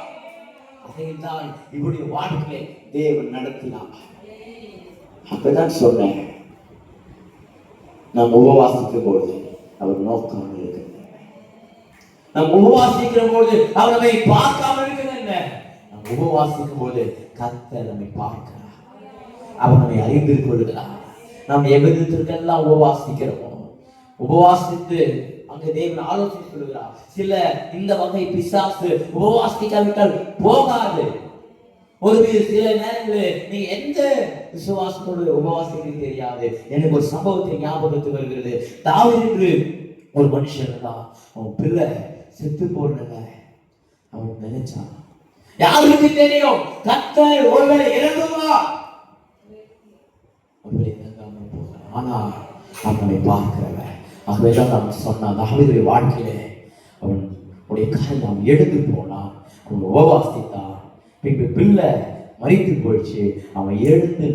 Speaker 3: அதைத்தான் இவருடைய வாழ்க்கையை தேவன் நடத்தினார். அப்பதான் சொன்னேன், நாம் உபவாசிக்கும் போது அவர் நோக்காமல் இருக்கிறது, நாம் உபவாசிக்கிற போது அவர் நம்மை பார்க்காமல் இருக்கிறது. நாம் உபவாசிக்கும் போது கர்த்தர் நம்மை பார்க்கிறார், அவர் நம்மை அறிந்து கொள்கிறார். நாம் எவ்விதத்திற்கெல்லாம் உபவாசிக்கிறோம், உபவாசித்து அங்க தேவன் ஆலோசனை சொல்லுகிறார். சில இந்த வகை பிசாசு உபவாசிக்காவிட்டால் போகாது. ஒரு சில நேரங்களில் நீ எந்த விசுவாசத்தோடு உபவாசிக்க தெரியாது. எனக்கு ஒரு சம்பவத்தை ஞாபகத்துக்கு வருகிறது. தாவீது ஒரு மனுஷன் தான், அவன் பிள்ளை செத்து போடுறத அவன் நினைச்சான். யாருக்கு தெரியும் கர்த்தர் ஒருவேளை இறங்குவா, இறங்காம போகிறான். ஆனா அவனை பார்க்கிறவன். ஆகவேதான் நம்ம சொன்னான், தாவீதுடைய வாழ்க்கையிலே அவன் உடைய காரியம் அவன் எடுத்து போனான், அவன் உபவாசித்தான். பின்பு பிள்ளை மறித்து போயிடுச்சு. அவன் எழுந்து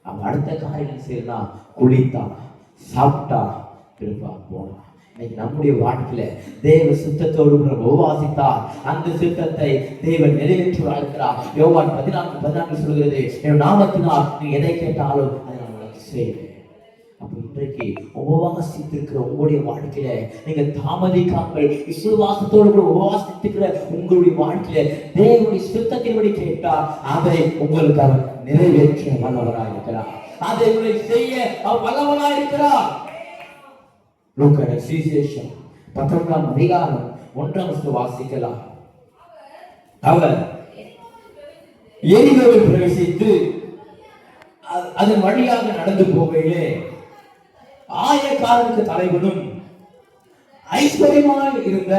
Speaker 3: அவன் அடுத்த காரியம் செய்யலாம், குளித்தான், சாப்பிட்டான், திரும்ப போனான். இன்னைக்கு நம்முடைய வாழ்க்கையில தேவ சித்தத்தோடு உபவாசித்தார், அந்த சித்தத்தை தேவன் நிறைவேற்றுவார் இருக்கிறார். யோவான் 14:14 சொல்கிறது, என் நாமத்தினால் நீ எதை கேட்டாலும் அதை நான் உனக்கு செய்வேன். அப்ப இன்றைக்கு உபவாசித்திருக்கிற உங்களுடைய வாழ்க்கையில நீங்க தாமதிக்காமல் விசுவாசத்தோடு கூட உபவாசித்திருக்கிற உங்களுடைய வாழ்க்கையில தேவனுடைய சுத்தத்தின்படி கேட்டா அதை உங்களுக்கு அவர் நிறைவேற்ற வல்லவராய் இருக்கிறார். அதை உங்களை செய்ய அவர் வல்லவராய் இருக்கிறார். லூக்கா சுவிசேஷம் 19ஆம் அதிகாரம் 1 வாசிக்கலாம். அவர் எரிகோவில் பிரவேசித்து அதன் வழியாக நடந்து போகையிலே ஆயக்காரனுக்கு தலைவனும் ஐஸ்வர்யமாய் இருந்த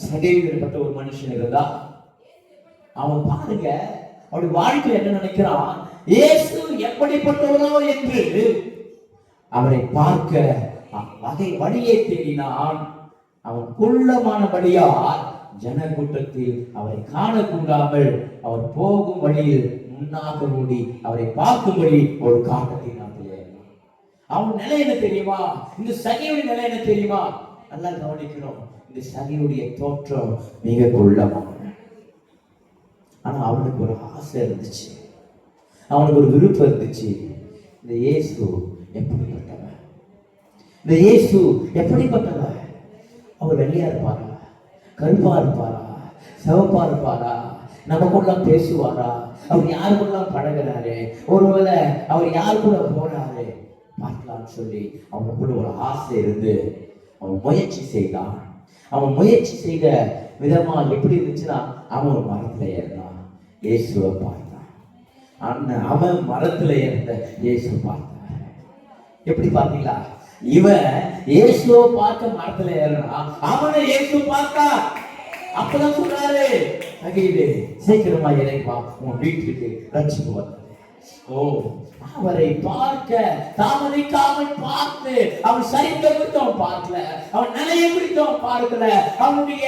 Speaker 3: சகைவிடப்பட்ட ஒரு மனுஷன் இருந்தா. அவன் பாருங்க, அவருடைய வாழ்க்கை என்ன நினைக்கிறான், இயேசு எப்படிப்பட்டவரோ என்று அவரை பார்க்க வழியை தேடினான். அவன் குள்ளமானபடியால் ஜன கூட்டத்தில் அவரை காணக்கூடாமல் அவர் போகும் வழியில் முன்னாக ஓடி அவரை பார்க்கும்படி ஒரு காரணத்தினாலே. அவன் நிலை என்ன தெரியுமா? இந்த சகையுடைய நிலை என்ன தெரியுமா? நல்லா கவனிக்கணும். இந்த சகையுடைய தோற்றம் மிக குள்ளமான, ஆனா அவனுக்கு ஒரு ஆசை இருந்துச்சு, அவனுக்கு ஒரு விருப்பம் இருந்துச்சு. இந்த இயேசு எப்படிப்பட்டவன், இந்த இயேசு எப்படிப்பட்டவன்? அவர் வெள்ளையா இருப்பாரா, கருப்பா இருப்பாரா, சிவப்பா இருப்பாரா, நமக்குள்ள பேசுவாரா, அவர் யாருக்குள்ள பழகிறாரு, ஒருவேளை அவர் யாரு கூட போறாரு பார்க்கலாம்னு சொல்லி அவனுக்குள்ள ஒரு ஆசை இருந்து அவன் முயற்சி செய்தான். அவன் முயற்சி செய்த விதமா எப்படி இருந்துச்சுன்னா, அவன் ஒரு மரத்துல ஏறினான், இயேசுவை பார்த்தான். அவன் மரத்துல ஏறின இயேசு பார்த்தான். எப்படி பார்த்தீங்களா? இவன் இயேசுவை பார்க்க மரத்துல ஏறினான், அவனை இயேசு பார்த்தா. அப்பதான் சொல்றாரு, சகையிலே சீக்கிரமா இறைப்பா, உன் வீட்டுக்கு ரட்சிப்பு வந்தது. ஓ, அவரை பார்க்க தாமதிக்காமல் பார்த்து, அவன் சரித்த குறித்து அவன் பார்க்கல, அவன் நிலையை குறித்து அவன் பார்க்கல, அவனுடைய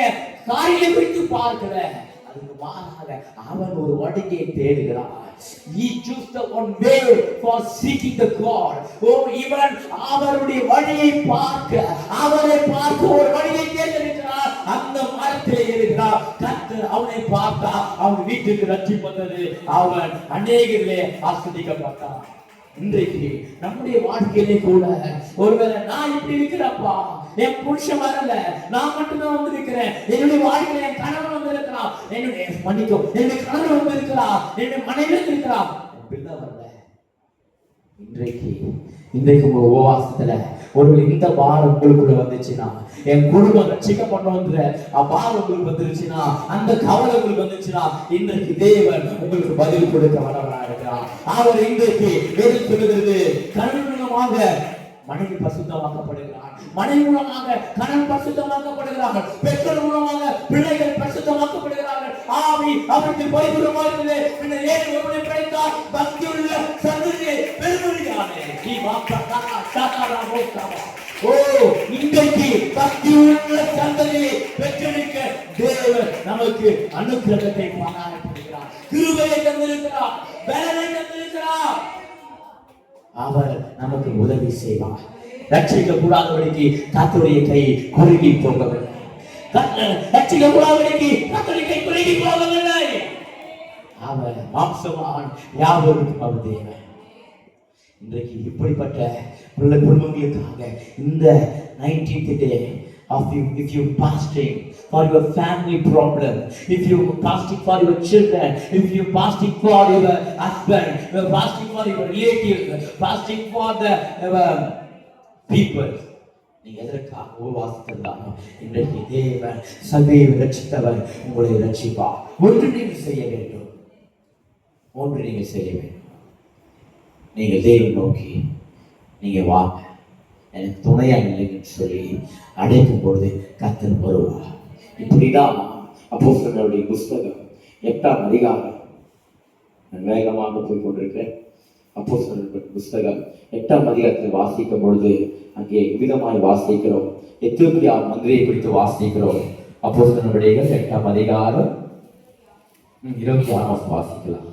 Speaker 3: காரியம் குறித்து பார்க்கல. அதுக்கு மாறாக அவன் ஒரு வழியை தேடுகிறான். He chose the one way for seeking the God. இவன் அவருடைய வழியை பார்க்க, அவரை பார்க்க ஒரு வழியை தேர்ந்தெடுக்கிறார். அந்த மரத்திலே இருக்கிறார். கர்த்தர் அவனை பார்த்தா, அவன் வீட்டுக்கு ரட்சிப்பு வந்தது. அவன் அநேகரிலே ஆஸ்வதிக்கப்பட்டான். இன்றைக்கு நம்முடைய வாழ்க்கையிலே கூட ஒருவேளை நான் இப்படி இருக்கிறப்பா, என் புருஷன் வரல, நான் மட்டும்தான் வந்து இருக்கிறேன், என்னுடைய வாழ்க்கையில என் கணவன் வந்து இருக்கிறான், என்னுடைய மன்னிக்கும் என்னுடைய கணவன் வந்து இருக்கிறான், என்னுடைய மனைவி இருக்கிறான், அப்படிதான் வரல. இன்றைக்கு உங்க உபவாசத்துல ஒரு இந்த பாரம் உங்களுக்குள்ள வந்துச்சுன்னா, என் குடும்பம் ரட்சிக்கப்படணும்ன்ற பாரம் உங்களுக்கு வந்துருச்சுன்னா, அந்த கவலை உங்களுக்கு வந்துச்சுன்னா, இன்றைக்கு தேவன் உங்களுக்கு பதில் கொடுக்க வல்லவராக இருக்கிறார். அவர் இன்றைக்கு வேறு சொல்லுகிறது, கணவன் மூலமாக மனைவி பரிசுத்தமாக்கப்படுகிறார், மனைவி மூலமாக கணவன் பரிசுத்தமாக்கப்படுகிறார்கள், பெற்றோர் மூலமாக பிள்ளைகள் பரிசுத்தமாக்கப்படுகிறார்கள். ஆவி அவருக்கு பரிபூரணமாக இருக்குது. பின்னர் ஏன் ஒருவனை படைத்தார்? பக்தியுள்ள சந்ததியை பெருமொழியானே நீ வாக்காதா சாதாரண போக்காதா. ஓ, இன்றைக்கு பக்தியுள்ள சந்ததியை பெற்றெடுக்க தேவன் நமக்கு அனுக்கிரகத்தை பாராட்டுகிறார், கிருபையை தந்திருக்கிறார், பலனை தந்திருக்கிறார். அவர் நமக்கு உதவி செய்வார். ரட்சிக்க கூடாதபடிக்கு கர்த்தருடைய கை குறுகி போகவில்லை, ரட்சிக்க கூடாதபடிக்கு கர்த்தருடைய கை குறுகி போகவில்லை. அவர் மாம்சமான் யாவருக்கும் அவர் தேவன். இன்றைக்கு இப்படிப்பட்ட குடும்பங்களுக்காக இந்த 19th day of you, if you fasting for your family problem, if you fasting for your children, if you fasting for your husband, you are fasting for your relatives, fasting for the people, நீங்க எதற்காக உபவாசித்திருந்தாலும் இன்றைக்கு தேவன் சபையை ரட்சித்தவர் உங்களை ரட்சிப்பார். ஒன்று நீங்கள் செய்ய வேண்டும், நீங்க தேவன் நோக்கி நீங்க வாங்க, எனக்கு துணையா இல்லைன்னு சொல்லி அழைக்கும் பொழுது கர்த்தர் வருவார். இப்படிதான் அப்போஸ்தலர்களுடைய புஸ்தகம் 8ஆம் அதிகாரம், நான் வேகமாக போய் கொண்டிருக்கிறேன். அப்போஸ்தலர்களுடைய புஸ்தகம் 8ஆம் அதிகாரத்தில் வாசிக்கும் பொழுது அங்கே விதமாய் வாசிக்கிறோம். எத்தியோப்பியா மந்திரியை குறித்து வாசிக்கிறோம். அப்போஸ்தலர்களுடைய 8ஆம் அதிகாரம் 26 வாசிக்கலாம்.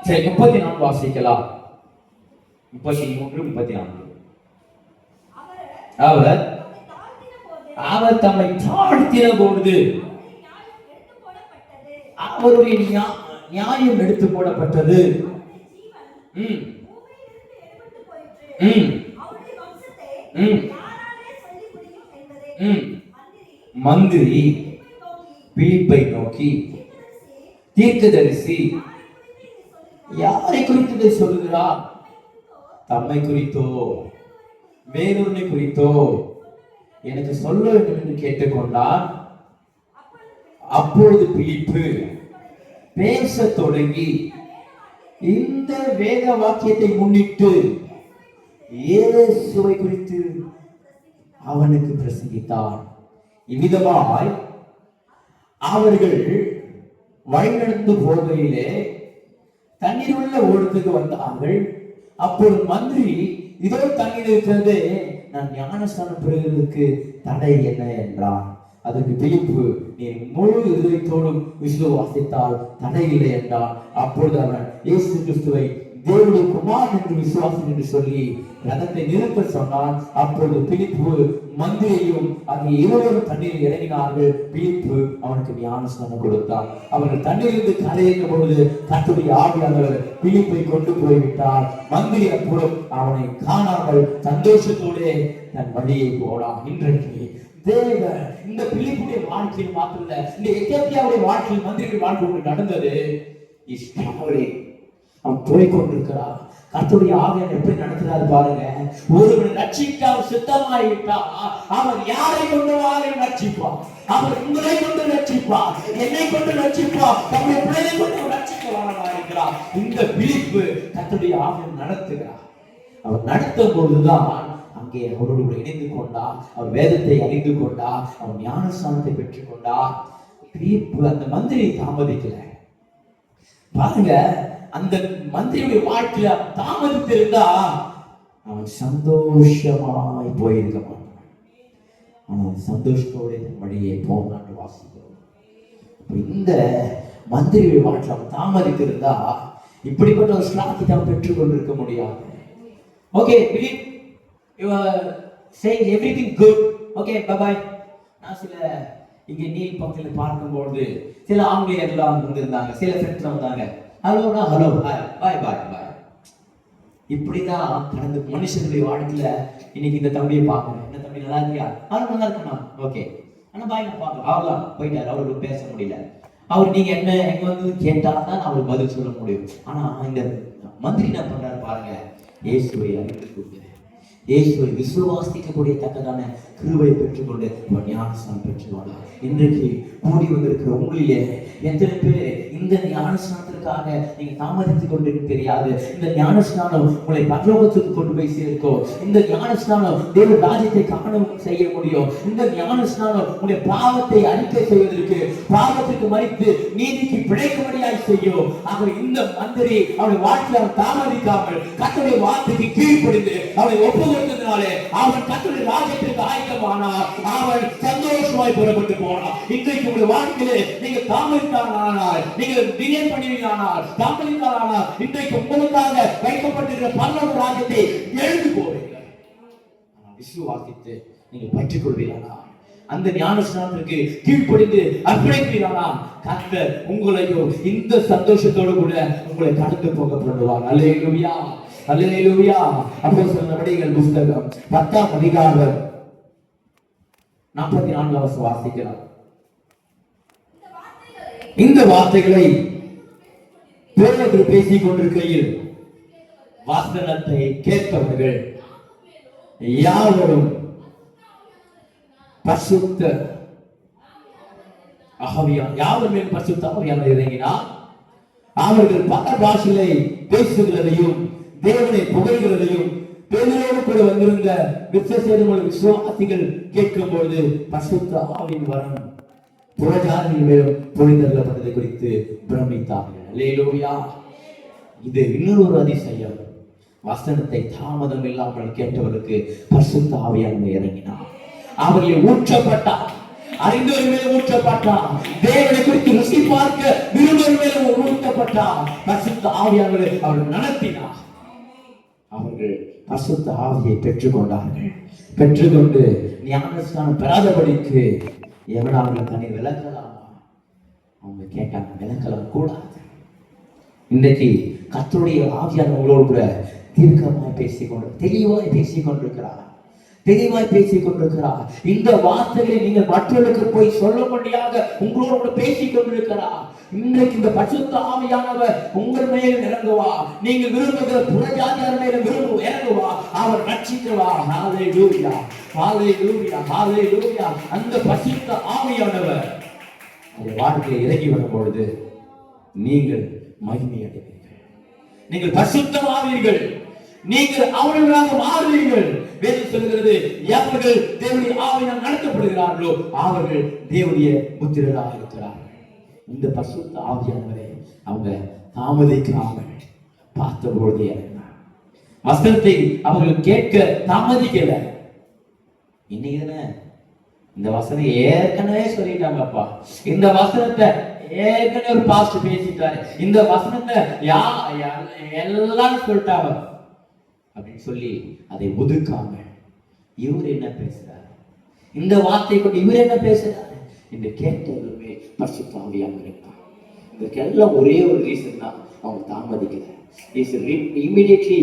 Speaker 3: சரி, 34 வாசிக்கலாம். 33, 34. அவர் தம்மை தாழ்த்தின பொழுது அவருடைய நியாயம் எடுத்து போடப்பட்டது. ம் ம் ம் ம் மந்திரி பிலிப்பை நோக்கி, தீர்க்கதரிசி யாரை குறித்து இதை சொல்லுகிறார்? தம்மை குறித்தோ வேறொன்றை குறித்தோ எனக்கு சொல்ல வேண்டும் என்று கேட்டுக்கொண்டார். அப்பொழுது பிலிப்பு பேச தொடங்கி இந்த வேத வாக்கியத்தை முன்னிட்டு இயேசுவை குறித்து அவனுக்கு பிரசங்கித்தார். இவ்விதமாய் அவர்கள் வழிநடந்து போகையிலே தண்ணீர் உள்ள ஓடத்துக்கு வந்தார்கள். அப்பொழுது மந்திரி, இதோ தண்ணீர் இருக்கிறது, நான் ஞானஸ்தானம் பெறுவதற்கு தடை என்ன என்றார். அதற்கு பிலிப்பு, நீ முழு இதயத்தோடும் விசுவாசித்தால் தடை இல்லை என்றார். அப்பொழுது அவன் இயேசு கிறிஸ்துவை தேவனுடைய குமாரன் என்று விசுவாசி என்று சொல்லி ரதத்தை நிறுத்த சொன்னான். அப்பொழுது பிலிப்பு மந்திரியும் அங்கே இருவரும் தண்ணீரில் இறங்கினார்கள். பிலிப்பு அவனுக்கு ஞானஸ்நானம் கொடுத்தான். அவர்கள் தண்ணீரிலிருந்து கரையேறும் பொழுது கர்த்தருடைய ஆவியானவர் பிலிப்பை கொண்டு போய்விட்டார். மந்திரி அப்புறம் அவனை காணாமல் சந்தோஷத்தோடு தன் வழியை போனான். இன்றைக்கு தேவன் இந்த பிலிப்புடைய வாழ்க்கையில் மாத்திரல்ல, இந்த எத்தியோப்பியாவுடைய வாழ்க்கையில் மந்திரியுடைய வாழ்க்கை நடந்தது. அவன் போய்கொண்டிருக்கிறார். கர்த்தருடைய ஆவியானவர் எப்படி நடத்துறாரு பாருங்க. ஒருவன் ரட்சிக்க சித்தமாய்விட்டா அவன் யாரை கொண்டு ரட்சிப்பார்? அவர் உங்களை கொண்டு ரட்சிப்பார், என்னை கொண்டு ரட்சிப்பார், நம்முடைய பிள்ளைகளை கொண்டு ரட்சிக்க இருக்கிறார். இந்த பிலிப்பு கர்த்தருடைய ஆவியானவர் நடத்துகிறார். அவர் நடத்தும் பொழுதுதான் அங்கே அவரோடு இணைந்து கொண்டார். அவர் வேதத்தை அறிந்து கொண்டார். அவர் ஞானஸ்நானத்தை பெற்றுக் கொண்டார். பிலிப்பு அந்த மந்திரி தாமதிக்கல பாருங்க. அந்த மந்திரியுடைய வாழ்க்கையில தாமதித்திருந்தா அவன் சந்தோஷமாய் போயிருக்க மாட்டான். ஆனால் சந்தோஷத்தோட வழியே போனான்னு வாசிக்கிறோம். இந்த மந்திரியுடைய வாழ்க்கையில் அவன் தாமதித்திருந்தா இப்படிப்பட்ட ஒரு ஸ்லாக்கியத்தை அவன் பெற்றுக் கொண்டிருக்க முடியாது. Okay, Philip, you are saying everything good. Okay, bye bye. நான் சில இங்க நீல் பக்கத்தில் பார்க்கும்போது சில ஆங்கிலேயர்கள் வந்திருந்தாங்க, சில ஃப்ரெண்ட்ஸ் வந்தாங்க. ஹலோனா ஹலோ, பாய் பாய் பாய். இப்படிதான் கடந்த மனுஷனுடைய வாழ்க்கையில இன்னைக்கு இந்த தம்பியை பார்க்கணும். என்ன தம்பி, நல்லா இருக்கியா? அவரு நல்லா இருக்கமா? ஓகே, ஆனா பாய் நான் பார்க்கலாம். அவ்வளோதான், போயிட்டாரு. அவருக்கு பேச முடியல. அவர் நீங்க என்ன எங்க வந்து கேட்டாதான் அவருக்கு பதில் சொல்ல முடியும். ஆனா இந்த மந்திரி என்ன பண்றாரு பாருங்க. இயேசுவை அறிந்து கொண்டு இயேசுவை விசுவாசிக்கக்கூடிய தக்கதான கிருபையை பெற்றுக்கொண்டு ஞானஸ்நானம் பெற்றுக்கொண்டார். இன்றைக்கு கூடி வந்திருக்கிற உங்களிலே எத்தனை பேர் இந்த ஞானஸ்நானத்திற்காக நீங்க தாமதித்துக் கொண்டு தெரியாது? இந்த ஞானஸ்நானம் உங்களை பரலோகத்துக்கு கொண்டு போய் சேர்க்கும். இந்த ஞானஸ்நானம் தேவ ராஜ்யத்தை காண செய்ய முடியும். இந்த ஞானஸ்நானம் உங்களுடைய பாவத்தை அறிக்கை செய்வதற்கு, பாவத்திற்கு மறித்து நீதிக்கு பிழைக்கும்படியாய் செய்யும். ஆக இந்த மந்திரி அவருடைய வாழ்க்கையை தாமதிக்காமல் கர்த்தருடைய வார்த்தைக்கு கீழ்ப்படிந்து அவரை ஒப்புக்கொண்டதினாலே அவன் கர்த்தருடைய ராஜ்யத்திற்கு ஆயத்தமானார். அவன் சந்தோஷமாய் புறப்பட்டு போனார். இன்றைக்கு உங்களுடைய வாழ்க்கையிலே நீங்க தாமதித்தானால், நீங்க டிலே பண்ணுவீங்களானால், தாமதித்தானால் இன்றைக்கு உங்களுக்காக வைக்கப்பட்டிருக்கிற பரலோக ராஜ்யத்தை எழுந்து போவீர்கள். விசுவாசித்து நீங்கள் பற்றிக் கொள்வீர்களா? அந்த ஞானஸ்நானத்திற்கு கீழ்ப்படிந்து அர்ப்பணிப்பீர்களா? கர்த்தர் உங்களையும் இந்த சந்தோஷத்தோடு கூட உங்களை கடந்து போக பண்ணுவார். அல்லேலூயா, அல்லேலூயா. அப்போஸ்தலர் நடவடிக்கைகள் புத்தகம் 10ஆம் அதிகாரம் 44 வசனம் வாசிக்கலாம். இந்த வார்த்தைகளை பேதுரு பேசிக் கொண்டிருக்கையில் வசனத்தை கேட்பவர்கள் யாவரும் பரிசுத்த ஆவியானவர் யாவர் மேல் பரிசுத்த ஆவியானவர் இறங்கினார். அவர்கள் பல பாஷைகளை பேசுகிறதையும் தேவனை புகழ்கிறதையும் பேதுருவோடு கூட வந்திருந்த விசுவாசிகள் கேட்கும் பொழுது பரிசுத்த ஆவியின் வரம் புறஜாதிகள் மேலும் பொழிந்தள்ளப்பட்டதை குறித்து பிரமித்தார்கள். அல்லேலூயா. இது இன்னொரு அதிசயம். வசனத்தை தாமதம் இல்லாமல் கேட்டவருக்கு பரிசுத்த ஆவியானவர் இறங்கினார். அவர்கள் ஊற்றப்பட்டார். அறிந்தவர் மேல் ஊற்றப்பட்டார். தேவனை குறித்து ருசி பார்க்க விரும்புவர் மேல் ஊற்றப்பட்டார். பரிசுத்த ஆவியானவர் அவர்கள் நடத்தினார். அவர்கள் பரிசுத்த ஆவியை பெற்றுக்கொண்டார்கள். பெற்றுக்கொண்டு ஞானஸ்நானம் பெறாதபடிக்கு எவனாவது தன்னை விளக்கலாமா? அவங்க கேட்டாங்க, விளக்கலாம் கூடாது. இன்றைக்கு கர்த்தருடைய ஆவியானவர் உங்களோடு கூட தீர்க்கமாய் தெளிவாய் பேசிக் கொண்டிருக்கிறார். இந்த வார்த்தைகளை நீங்கள் மற்றவர்களுக்கு போய் சொல்லும்படியாக உங்களோடு கூட பேசிக் கொண்டிருக்கிறார். இன்றைக்கு இந்த பரிசுத்த ஆவியானவர் உங்கள் மேல் இறங்குவா. நீங்கள் விரும்புகிற புறஜாதியார் மேல இறங்குவா. அவர் ரட்சிக்கவா. ஹல்லேலூயா, ஹல்லேலூயா, ஹல்லேலூயா. அந்த பரிசுத்த ஆவியானவர் அந்த வாழ்க்கையில் இறங்கி வரும் பொழுது நீங்கள் மகிமை அடைவீர்கள். நீங்கள் பரிசுத்தமாவீர்கள். நீங்கள் அவர்களாக மாறுவீர்கள். வேதம் சொல்கிறது, எவர்கள் தேவனுடைய ஆவியினால் நடத்தப்படுகிறார்களோ அவர்கள் தேவனுடைய புத்திரராக இருக்கிறார்கள். இந்த பரிசுத்த ஆவியானவரை அவங்க தாமதிக்காமல் பார்த்தபோது வசனத்தை அவர்கள் கேட்க தாமதிக்கல. இன்னைக்கு தானே இந்த வசனம் ஏற்கனவே சொல்லிட்டாங்கப்பா. இந்த வசனத்தை ஏற்கனவே ஒரு பாஸ்டர் பேசிட்டாரு. இந்த வசனத்தை எல்லாரும் சொல்லிட்டாங்க அப்படின்னு சொல்லி அதை ஒதுக்காம இவர் என்ன பேசுறாரு, இந்த வார்த்தை கொண்டு இவர் என்ன பேசுறாரு என்று கேட்டவருமே பரிசுத்த ஆவியானவர் இருப்பார். இதுக்கெல்லாம் ஒரே ஒரு ரீசன் தான், அவங்க தாமதிக்கல. Immediately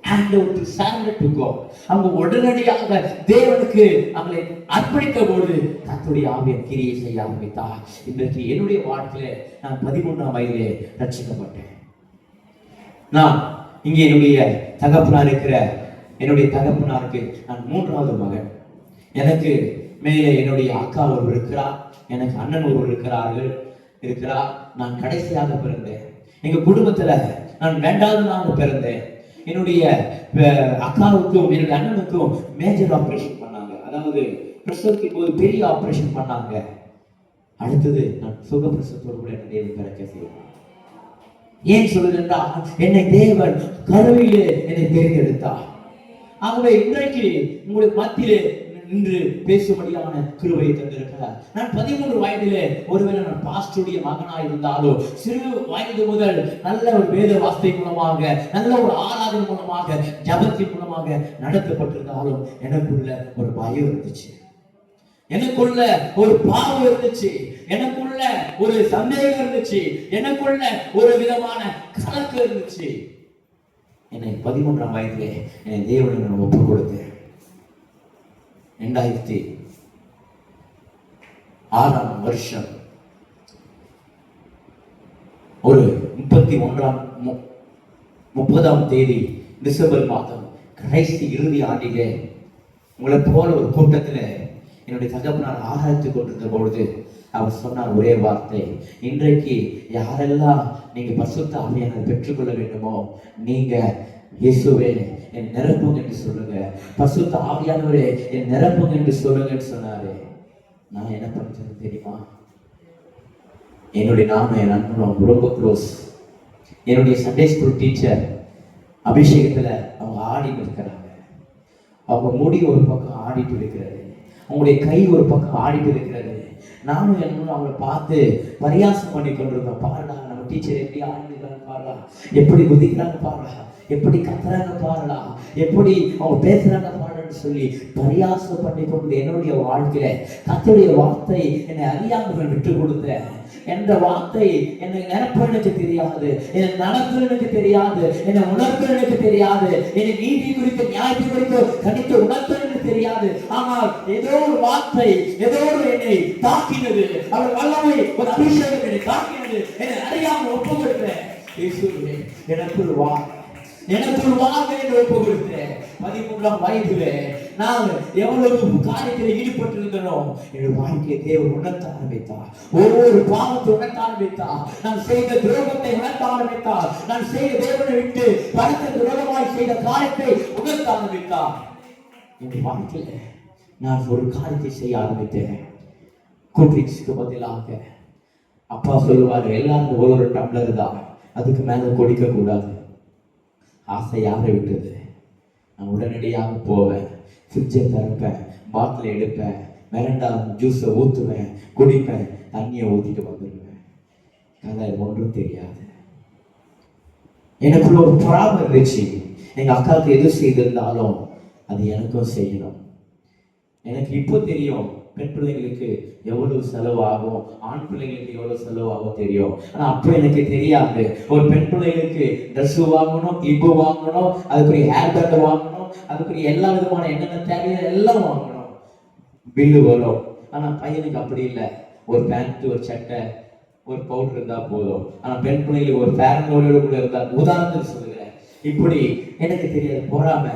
Speaker 3: hand over to surrender to God. அவங்க உடனடியாக தேவனுக்கு அவங்களை அர்ப்பணித்த பொழுது கர்த்தருடைய ஆவியானவர் கிரியை செய்ய ஆரம்பித்தார். இன்றைக்கு என்னுடைய வாழ்க்கையில நான் 13ஆம் வயதிலே ரட்சிக்கப்பட்டேன். நான் இங்கே என்னுடைய தகப்பனாருக்கு நான் 3வது மகன். எனக்கு மேலே என்னுடைய அக்கா ஒருவர் இருக்கிறார், எனக்கு அண்ணன் ஒருவர் இருக்கிறார். நான் கடைசியாக பிறந்தேன். எங்க குடும்பத்துல நான் 2வது பிறந்தேன். என்னுடைய அக்காவுக்கும் என்னுடைய அண்ணனுக்கும் மேஜர் ஆபரேஷன் பண்ணாங்க. அதாவது பிரசவத்தின் போது பெரிய ஆபரேஷன் பண்ணாங்க. அடுத்தது நான் சுகப்பிரசவத்தோடு கூட என்னை தேவன் பிறக்க செய்வேன். ஏன் சொல்லுகின்றால், என்னை தேவன் கருவிலே என்னை தேர்ந்தெடுத்தார். ஆகவே இன்றைக்கு உங்களுக்கு மத்தியிலே நின்று பேசும்படியான கிருபையை தந்திருக்கிறார். நான் 13 வயதிலே ஒருவேளை நான் பாஸ்டருடைய மகனாக இருந்தாலும், சிறு வயது முதல் நல்ல ஒரு வேத வார்த்தை மூலமாக, நல்ல ஒரு ஆராதனை மூலமாக, ஜபத்தின் மூலமாக நடத்தப்பட்டிருந்தாலும் எனக்குள்ள ஒரு பயம் இருந்துச்சு, எனக்குள்ள ஒரு பாவம் இருந்துச்சு, எனக்குள்ள ஒரு சந்தேகம் இருந்துச்சு, எனக்குள்ள ஒரு விதமான கலக்கம் இருந்துச்சு. என்னை 13ஆம் வயதிலே என்னை தேவனுக்கு ஒப்பு கொடுத்தேன். 2006ஆம் வருஷம் ஒரு 30ஆம் தேதி டிசம்பர் மாதம் கடைசி இறுதி ஆண்டிலே உங்களை போல ஒரு கூட்டத்தில் என்னுடைய தகப்பனார் ஆராய்ச்சி கொண்டிருந்த பொழுது அவர் சொன்னார் ஒரே வார்த்தை, இன்றைக்கு யாரெல்லாம் நீங்க பரிசுத்த ஆவியானவரை பெற்றுக்கொள்ள வேண்டுமோ நீங்க இயேசுவே என் நிரப்புங்க என்று சொல்லுங்க, பரிசுத்த ஆவியானவரே என் நிரப்புங்க என்று சொல்லுங்கன்னு சொன்னாரு. நான் என்ன பண்ணிட்டேன்னு தெரியுமா? என்னுடைய என் நண்பன் ரொம்ப க்ளோஸ், என்னுடைய சண்டே ஸ்கூல் டீச்சர் அபிஷேகத்துல அவங்க ஆடிட்டு இருக்கிறாங்க. அவங்க முடி ஒரு பக்கம் ஆடிட்டு இருக்கிறது, அவங்களுடைய கை ஒரு பக்கம் ஆடிட்டு இருக்கிறது. நானும் என்னன்னு அவங்களை பார்த்து பரியாசம் பண்ணி கொண்டிருக்கேன். பாருடா நம்ம டீச்சர் எப்படி ஆடிக்கிறாங்க பாருடா, எப்படி குதிக்கிறாங்க பாருடா, எப்படி கத்துறாங்க பாருடா, எப்படி அவங்க பேசுறாங்க பாருன்னு சொல்லி பரியாசம் பண்ணி கொண்டு என்னுடைய வாழ்க்கையில கர்த்தருடைய வார்த்தை என்னை அறியாமல் விட்டு கொடுத்தேன். என்ற வார்த்தை என்னை நிரப்ப எனக்கு தெரியாது, என்னை நடத்த எனக்கு தெரியாது, என்னை உணர்த்த எனக்கு தெரியாது, என்னை நீதி குறித்து நியாயத்தை குறித்து கணித்து உணர்த்த எனக்கு தெரியாது. ஆனால் ஏதோ ஒரு வார்த்தை, ஏதோ ஒரு என்னை தாக்கினது, அவர் வல்லமை ஒரு அபிஷேகம் என்னை தாக்கினது, என்னை அறியாமல் ஒப்பு கொடுத்தேன். எனக்குள் வா என்று ஒப்பு கொடுத்தேன். 13ஆம் வயதிலே நான் எவ்வளவு காரியத்தில் ஈடுபட்டிருந்தனோ என்னுடைய வாழ்க்கையை தேவன் உணர்த்த ஆரம்பித்தார். ஒவ்வொரு பாவத்தை உணர்த்த ஆரம்பித்தார். நான் செய்த துரோகத்தை உணர்த்த ஆரம்பித்தார். நான் செய்த தேவனை விட்டு படுத்த துரோகமாய் செய்த காரியத்தை உணர்த்த ஆரம்பித்தார். என்னுடைய வாழ்க்கையில நான் ஒரு காரியத்தை செய்ய ஆரம்பித்தேன். கூல்ட்ரிங்க்ஸுக்கு பதிலாக அப்பா சொல்லுவாரு, எல்லாரும் ஒரு டம்ளர் தான், அதுக்கு மேல குடிக்க கூடாது. ஆசை யாரை விட்டது? நான் உடனடியாக போவேன், ஃப்ரிட்ஜை திறப்பேன், பாட்டில் எடுப்பேன், மிரண்டா ஜூஸை ஊற்றுவேன், குடிப்பேன், தண்ணியை ஊற்றிட்டு வந்துடுவேன். கதை ஒன்றும் தெரியாது. எனக்குள்ள ஒரு பொறாமை இருந்துச்சு. எங்கள் அக்காவுக்கு எது செய்திருந்தாலும் அது எனக்கும் செய்யணும். எனக்கு இப்போ தெரியும், பெண் பிள்ளைங்களுக்கு எவ்வளவு செலவாகும், ஆண் பிள்ளைங்களுக்கு எவ்வளவு செலவாகும் தெரியும். ஆனா அப்ப எனக்கு தெரியாது. ஒரு பெண் பிள்ளைகளுக்கு ட்ரெஸ் வாங்கணும், இப்பு வாங்கணும், அதுக்குரிய ஹேர் பேண்ட் வாங்கணும், அதுக்குரிய எல்லா விதமான என்னென்ன தேவையோ எல்லாம் வாங்கணும், பில்லு வரும். ஆனா பையனுக்கு அப்படி இல்லை. ஒரு பேண்ட், ஒரு சட்டை, ஒரு பவுடர் இருந்தா போதும். ஆனா பெண் பிள்ளைகளுக்கு ஒரு பேரண்டோட கூட இருந்தா, உதாரணத்துக்கு சொல்லுகிறேன். இப்படி எனக்கு தெரியாது. போறாம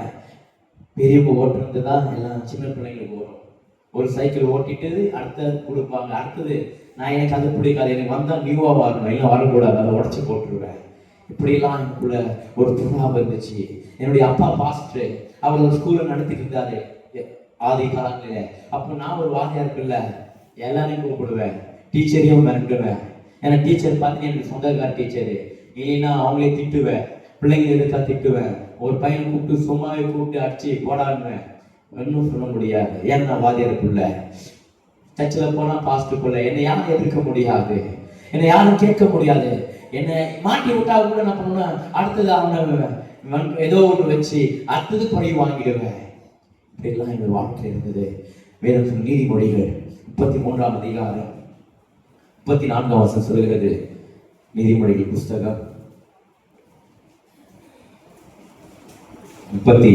Speaker 3: பெரியவங்க ஓட்டுறது தான் எல்லாம் சின்ன பிள்ளைங்களுக்கு வரும். ஒரு சைக்கிள் ஓட்டிட்டு அடுத்தது கொடுப்பாங்க. அடுத்தது நான் எனக்கு அது பிடிக்காது, எனக்கு வந்தா நியூவா வரணும், இல்லை வரக்கூடாது, அதை உடச்சி போட்டுருவேன். இப்படிலாம் எனக்குள்ள ஒரு துணாவை இருந்துச்சு. என்னுடைய அப்பா பாஸ்டர், அவர் ஒரு ஸ்கூல்ல நடத்திட்டு இருந்தாரு ஆதி காலங்களில. அப்போ நான் ஒரு வாத்தியா இருக்குல்ல, எல்லாரையும் கூப்பிடுவேன், டீச்சரையும் மிரட்டுவேன். ஏன்னா டீச்சர் பார்த்தீங்கன்னா எனக்கு சொந்தக்கார டீச்சரு, இல்லைன்னா அவங்களே திட்டுவேன், பிள்ளைங்க எதுக்கா திட்டுவேன். ஒரு பையனை கூப்பிட்டு சும்மாவே கூப்பிட்டு அடிச்சு போடாடுவேன். இன்னும் சொல்ல முடியாது, ஏன்னா வாதியாருக்குள்ள. சர்ச்சில் போனா பாஸ்டருக்குள்ள என்னை யாரும் எதிர்க்க முடியாது, என்னை யாரும் கேட்க முடியாது. என்னை மாட்டி விட்டா கூட நான் பண்ணுவேன், அடுத்தது அவனை ஏதோ ஒன்று வச்சு அடுத்தது பழி வாங்கிடுவேன். இப்படிலாம் எங்கள் வாழ்க்கை இருந்தது. வேதம் நீதிமொழிகள் 33ஆம் அதிகாரம் 34ஆம் வசனம் சொல்கிறது. நீதிமொழிகள் புஸ்தகம் 30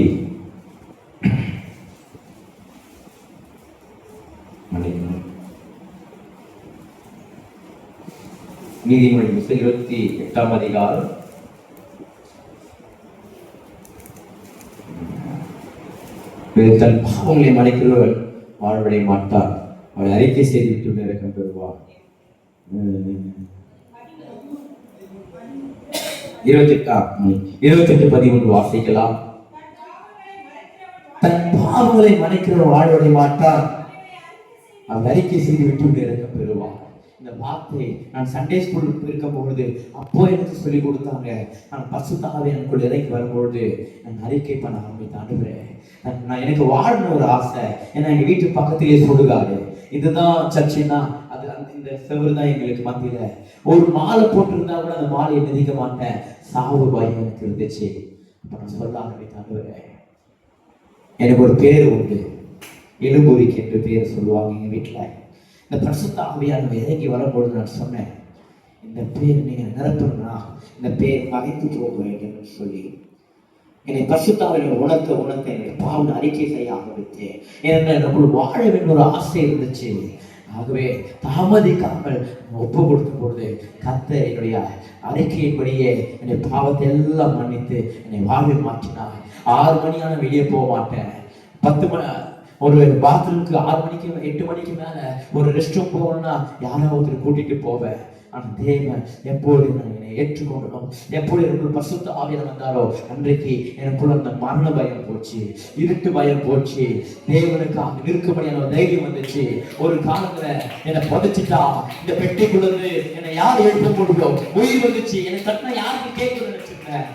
Speaker 3: நீதிமொழி புஸ்தகம் 28ஆம் அதிகாரம் 7 தன் பாவங்களை மறைக்கிறவன் வாழ்வடைய மாட்டான், அவளை அறிக்கை செய்துவிட்டு நரகம் பெறுவான். 28:11 வாசிக்கலாம். தன் பாவங்களை மறைக்கிறவன் வாழ்வடைய மாட்டான், அவன் அறிக்கை செய்து விட்டு நரகம் பெறுவான். இந்த வார்த்தை நான் சண்டே ஸ்கூல் இருக்கும் பொழுது அப்போ எனக்கு சொல்லிக் கொடுத்தாங்க. நான் பரிசுத்த ஆவி எனக்குள் இறங்கி வரும்பொழுது நான் அறிக்கை பண்ண ஆரம்பித்தேன். நான் எனக்கு வாழணும் ஒரு ஆசை. ஏன்னா எங்க வீட்டு பக்கத்திலேயே சுடுகாடு. இதுதான் சர்ச்சின்னா அது இந்த செவரு தான் எங்களுக்கு மத்தியில. ஒரு மாலை போட்டிருந்தா கூட அந்த மாலையை மிதிக்க மாட்டேன், சாவு பயம் எனக்கு இருந்துச்சு. அப்ப நான் சொல்ல ஆரம்பித்தேன், எனக்கு ஒரு பேர் உண்டு, எழுபூரிக்கு என்று பேர் சொல்லுவாங்க எங்க வீட்டுல. இந்த பரிசுத்த ஆவியானவர் இறங்கி வரும்பொழுது நான் சொன்னேன், இந்த பேர் நீங்க நிரப்பணும்னா இந்த பேர் மறைத்து போக வேண்டும் சொல்லி என்னை பரிசுத்த ஆவியானவர் உணர்த்த என்னுடைய பாவனை அறிக்கை செய்ய ஆரம்பித்தேன். ஏன்னா நமக்கு வாழ வேண்டும் ஒரு ஆசை இருந்துச்சு. ஆகவே தாமதிக்காமல் ஒப்பு கொடுக்கும் பொழுது கர்த்தர் என்னுடைய அறிக்கையின்படியே என்னுடைய பாவத்தை எல்லாம் மன்னித்து என்னை வாழ்வை மாற்றினார். 6 மணியான வெளியே போக மாட்டேன். 10 மணி ஒரு பாத்ரூமுக்கு 6 மணிக்கு 8 மணிக்கு மேல ஒரு ரெஸ்ட் ரூம் போகணும்னா யாராவது ஒருத்தர் கூட்டிட்டு போவேன். ஆனால் தேவன் எப்போது என்னை ஏற்றுக்கொண்டோம், எப்போது எனக்கு பரிசுத்த ஆவியானவர் வந்தாரோ அன்றைக்கு எனக்குள்ள அந்த மரண பயம் போச்சு, இருட்டு பயம் போச்சு, தேவனுக்கு நிற்கும்படியான தைரியம் வந்துச்சு. ஒரு காலத்துல என்னை புதைச்சிட்டா இந்த பெட்டிக்குள்ளது என்னை யார் எழுப்ப முடியும், உயிர் வந்துச்சு, என்னை தட்டினா யாருக்கு கேட்கணும்னு நினைச்சிருக்கேன்.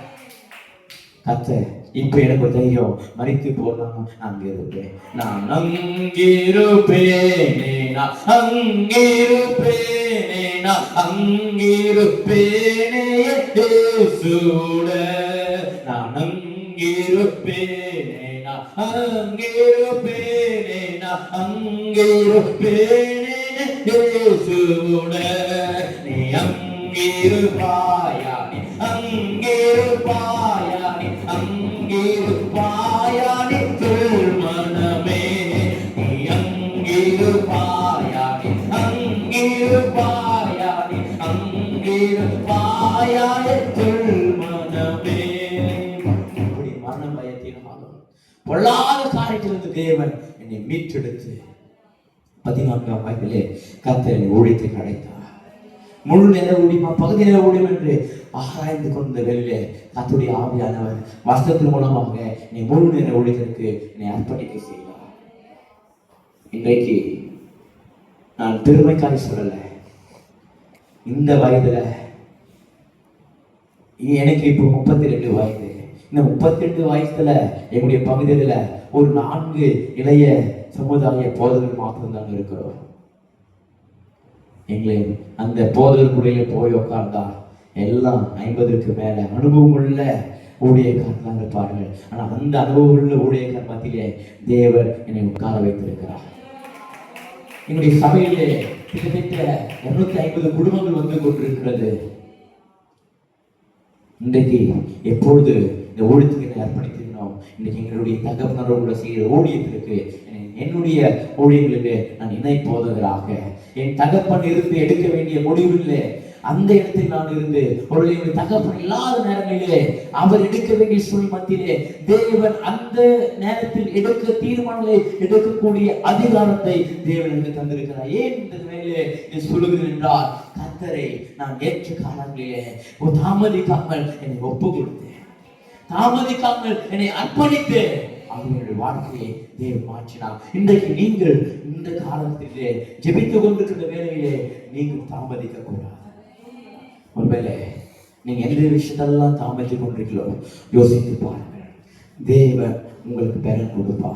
Speaker 3: கர்த்தர் இப்ப எனக்கு தைரியம், மறித்து போனாலும் அங்கிருப்பேன், நான் அங்கிருப்பேனே, நான் அங்கிருப்பேனே, நான் அங்கிருப்பேனே இயேசுவுட, நான் அங்கிருப்பேனே, நான் அங்கிருப்பேனே, நான் அங்கிருப்பேனே இயேசுவுட, நீ அங்கிருப்பாயா, நீ அங்கிருப்பாயா, நீ அங்கிருப்பாயா, நீ திருமணமே, நீ அங்கிருப்பாயா, நீ அங்கிருப்பாயா, நீ அங்கிருப்பாயா, திருமணமே. இப்படி மரண பயத்தினாலும் பொல்லாத காரியத்திலிருந்து தேவன் என்னை மீட்டெடுத்து 14ஆம் வயதிலே கர்த்தர் என்னை ஊழியத்துக்கு அழைத்தார். முழு நேர ஊழியமா பகுதி நேர ஊழியம் என்று ஆராய்ந்து கொண்ட வேளையிலே கர்த்தருடைய ஆவியானவர் வசனத்தின் மூலமாக நீ முழு நேர ஊழியத்திற்கு என்னை அர்ப்பணிக்க செய்தார். இன்றைக்கு நான் பெருமைக்காக சொல்லல, இந்த வயதுல எனக்கு இப்போ 32 வயது. இந்த 32 வயசுல எங்களுடைய பகுதியில ஒரு 4 இளைய சமுதாய போதகர்கள் மாத்திரம்தான் இருக்கிறோம். எங்களை அந்த போதகர் முறையில போய் உட்கார்ந்தா எல்லாம் 50க்கு மேல அனுபவம் உள்ள ஊழியக்காரர்களாக இருப்பார்கள். ஆனா அந்த அனுபவம் உள்ள ஊழியக்கார மத்தியிலே தேவர் என்னை உட்கார வைத்திருக்கிறார். என்னுடைய சபையிலே கிட்டத்தட்ட 250 குடும்பங்கள் வந்து கொண்டிருக்கிறது. இன்றைக்கு எப்பொழுது இந்த ஊழியத்துக்கு அர்ப்பணித்திருந்தோம், இன்னைக்கு எங்களுடைய தகப்பனரோடு செய்கிற ஊழியத்திற்கு, என்னுடைய ஊழியர்களுக்கு நான் இணை போதகராக, என் தகப்பன் இருந்து எடுக்க வேண்டிய முடிவில்லை அந்த இடத்தில் நான் இருந்து ஒரு தகப்பன் இல்லாத நேரங்களிலே அவர் எடுக்க வேண்டிய சூழல் மத்தியிலே தேவன் அந்த நேரத்தில் எடுக்க தீர்மானங்களை எடுக்கக்கூடிய அதிகாரத்தை தேவன் எனக்கு தந்திருக்கிறார். ஏன் இந்த வேலையிலே சொல்லுகிறேன் என்றால், கர்த்தரை நான் ஏற்ற காலங்களிலே தாமதிக்காமல் என்னை ஒப்பு கொடுத்தேன், தாமதிக்காமல் என்னை அர்ப்பணித்து அவர்களுடைய வாழ்க்கையை தேவன் மாற்றினார். இன்றைக்கு நீங்கள் இந்த காலத்திலே ஜெபித்துக் கொண்டிருக்கிற வேலையிலே நீங்கள் தாமதிக்க கூடாது. ஒருவேளை நீங்க எந்த விஷயத்தெல்லாம் தாமதித்துக் கொண்டிருக்கீங்களோ யோசித்து பாருங்கள், தேவன் உங்களுக்கு பெறன் கொடுப்பா.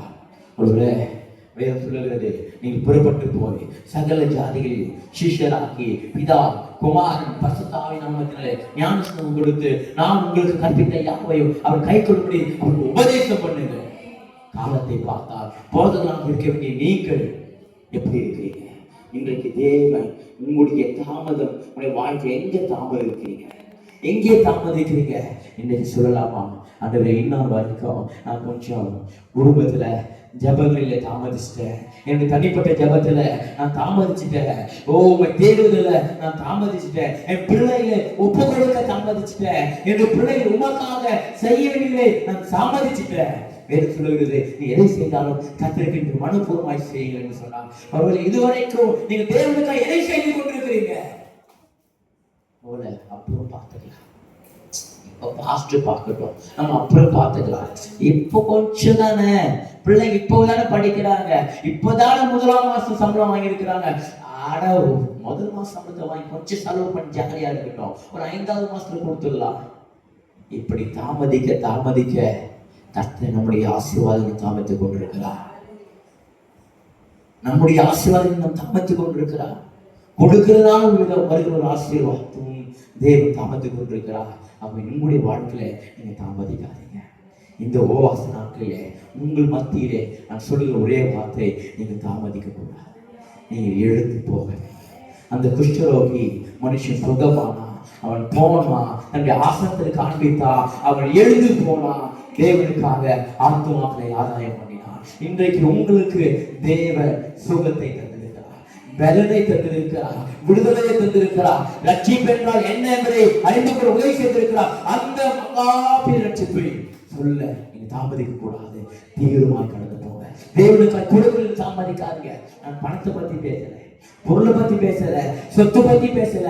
Speaker 3: ஒருவேளை வேதம் சொல்லுகிறது, நீங்கள் புறப்பட்டு போய் சகல ஜாதிகளில் சிஷ்யராக்கி பிதா குமாரன் பரிசுத்த ஆவியின் நாமத்தினாலே ஞானஸ்நானம் கொடுத்து நான் உங்களுக்கு கற்பித்த யாவையும் அவர் கை கொள்ளும்படி அவருக்கு உபதேசம் பண்ணுங்க. காலத்தை பார்த்தால் போதகராக இருக்க வேண்டிய நீங்கள் எப்படி இருக்கிறீங்க? இன்றைக்கு தேவன் உங்களுடைய தாமதம், உங்களுடைய வாழ்க்கை எங்கே தாமதிக்கிறீங்க, எங்கே தாமதிக்கிறீங்க இன்றைக்கு சொல்லலாமா? ஆண்டவரே, இன்னொரு வரைக்கும் நான் கொஞ்சம் குடும்பத்துல ஜபங்களில தாமதிச்சிட்டேன், என்னுடைய தனிப்பட்ட ஜபத்துல நான் தாமதிச்சுட்டேன், உங்க தேடுதல நான் தாமதிச்சுட்டேன், என் பிள்ளைகளை ஒப்பு கொடுக்க தாமதிச்சுட்டேன், என்னுடைய பிள்ளைகள் உமக்காக செய்ய வேண்டியதை நான் தாமதிச்சுட்டேன். வேறு சொல்லுகிறது, நீ எதை செய்தாலும் கர்த்தருக்கு நீங்க மனப்பூர்வமாய் செய்யுங்கள் என்று சொன்னார். அவர்கள் இதுவரைக்கும் நீங்க தேவனுக்காக எதை செய்து கொண்டிருக்கிறீங்க? அப்புறம் பார்த்துக்கலாம், இப்ப பாஸ்ட் பார்க்கட்டும், நம்ம அப்புறம் பார்த்துக்கலாம். இப்போ கொஞ்சம் தானே பிள்ளைங்க இப்போதானே படிக்கிறாங்க, இப்போதானே 1ஆம் மாசம் சம்பளம் வாங்கியிருக்கிறாங்க. ஆட முதல் மாசம் சம்பளத்தை வாங்கி கொஞ்சம் செலவு பண்ணி ஜாலியா இருக்கட்டும், ஒரு 5வது மாசத்துல கொடுத்துடலாம். இப்படி தாமதிக்க தாமதிக்க கர்த்தர் நம்முடைய ஆசீர்வாதத்தை தாமதித்துக் கொண்டிருக்கிறார். நம்முடைய ஆசீர்வாதத்தை நாம் தாமதித்துக் கொண்டிருக்கிறார். கொடுக்கிறதான வருகிற ஒரு ஆசீர்வாதம் தேவன் தாமதித்துக் கொண்டிருக்கிறார். அப்ப நம்முடைய வாழ்க்கையில நீங்க தாமதிக்காதீங்க. இந்த உபவாச நாட்களிலே உங்கள் மத்தியிலே நான் சொல்லுகிற ஒரே வார்த்தை, நீங்க தாமதிக்க கூடாது. நீங்க எழுந்து போக. அந்த குஷ்டரோகி மனுஷன் சுகமானா, அவன் போனா, தன்னுடைய ஆசனத்தை காண்பித்தா, அவன் எழுந்து போனா, தேவனுக்காக ஆத்துமாக்களை ஆதாயம் பண்ணினார். இன்றைக்கு உங்களுக்கு தேவ சுகத்தை தந்திருக்கிறார், பலனை தந்திருக்கிறார், விடுதலையை தந்திருக்கிறார். ரட்சிப்பு என்றால் என்ன என்பதை அறிந்து கொள்ள உதவி செய்திருக்கிறார். அந்த மகாபெரிய ரட்சிப்பை சொல்ல நீங்க தாமதிக்க கூடாது, தீவிரமாக கடந்து போங்க. தேவனுக்காக கொடுக்கிறது தாமதிக்காதீங்க. நான் பணத்தை பத்தி பேசல, பொருளை பத்தி பேசல, சொத்து பத்தி பேசல.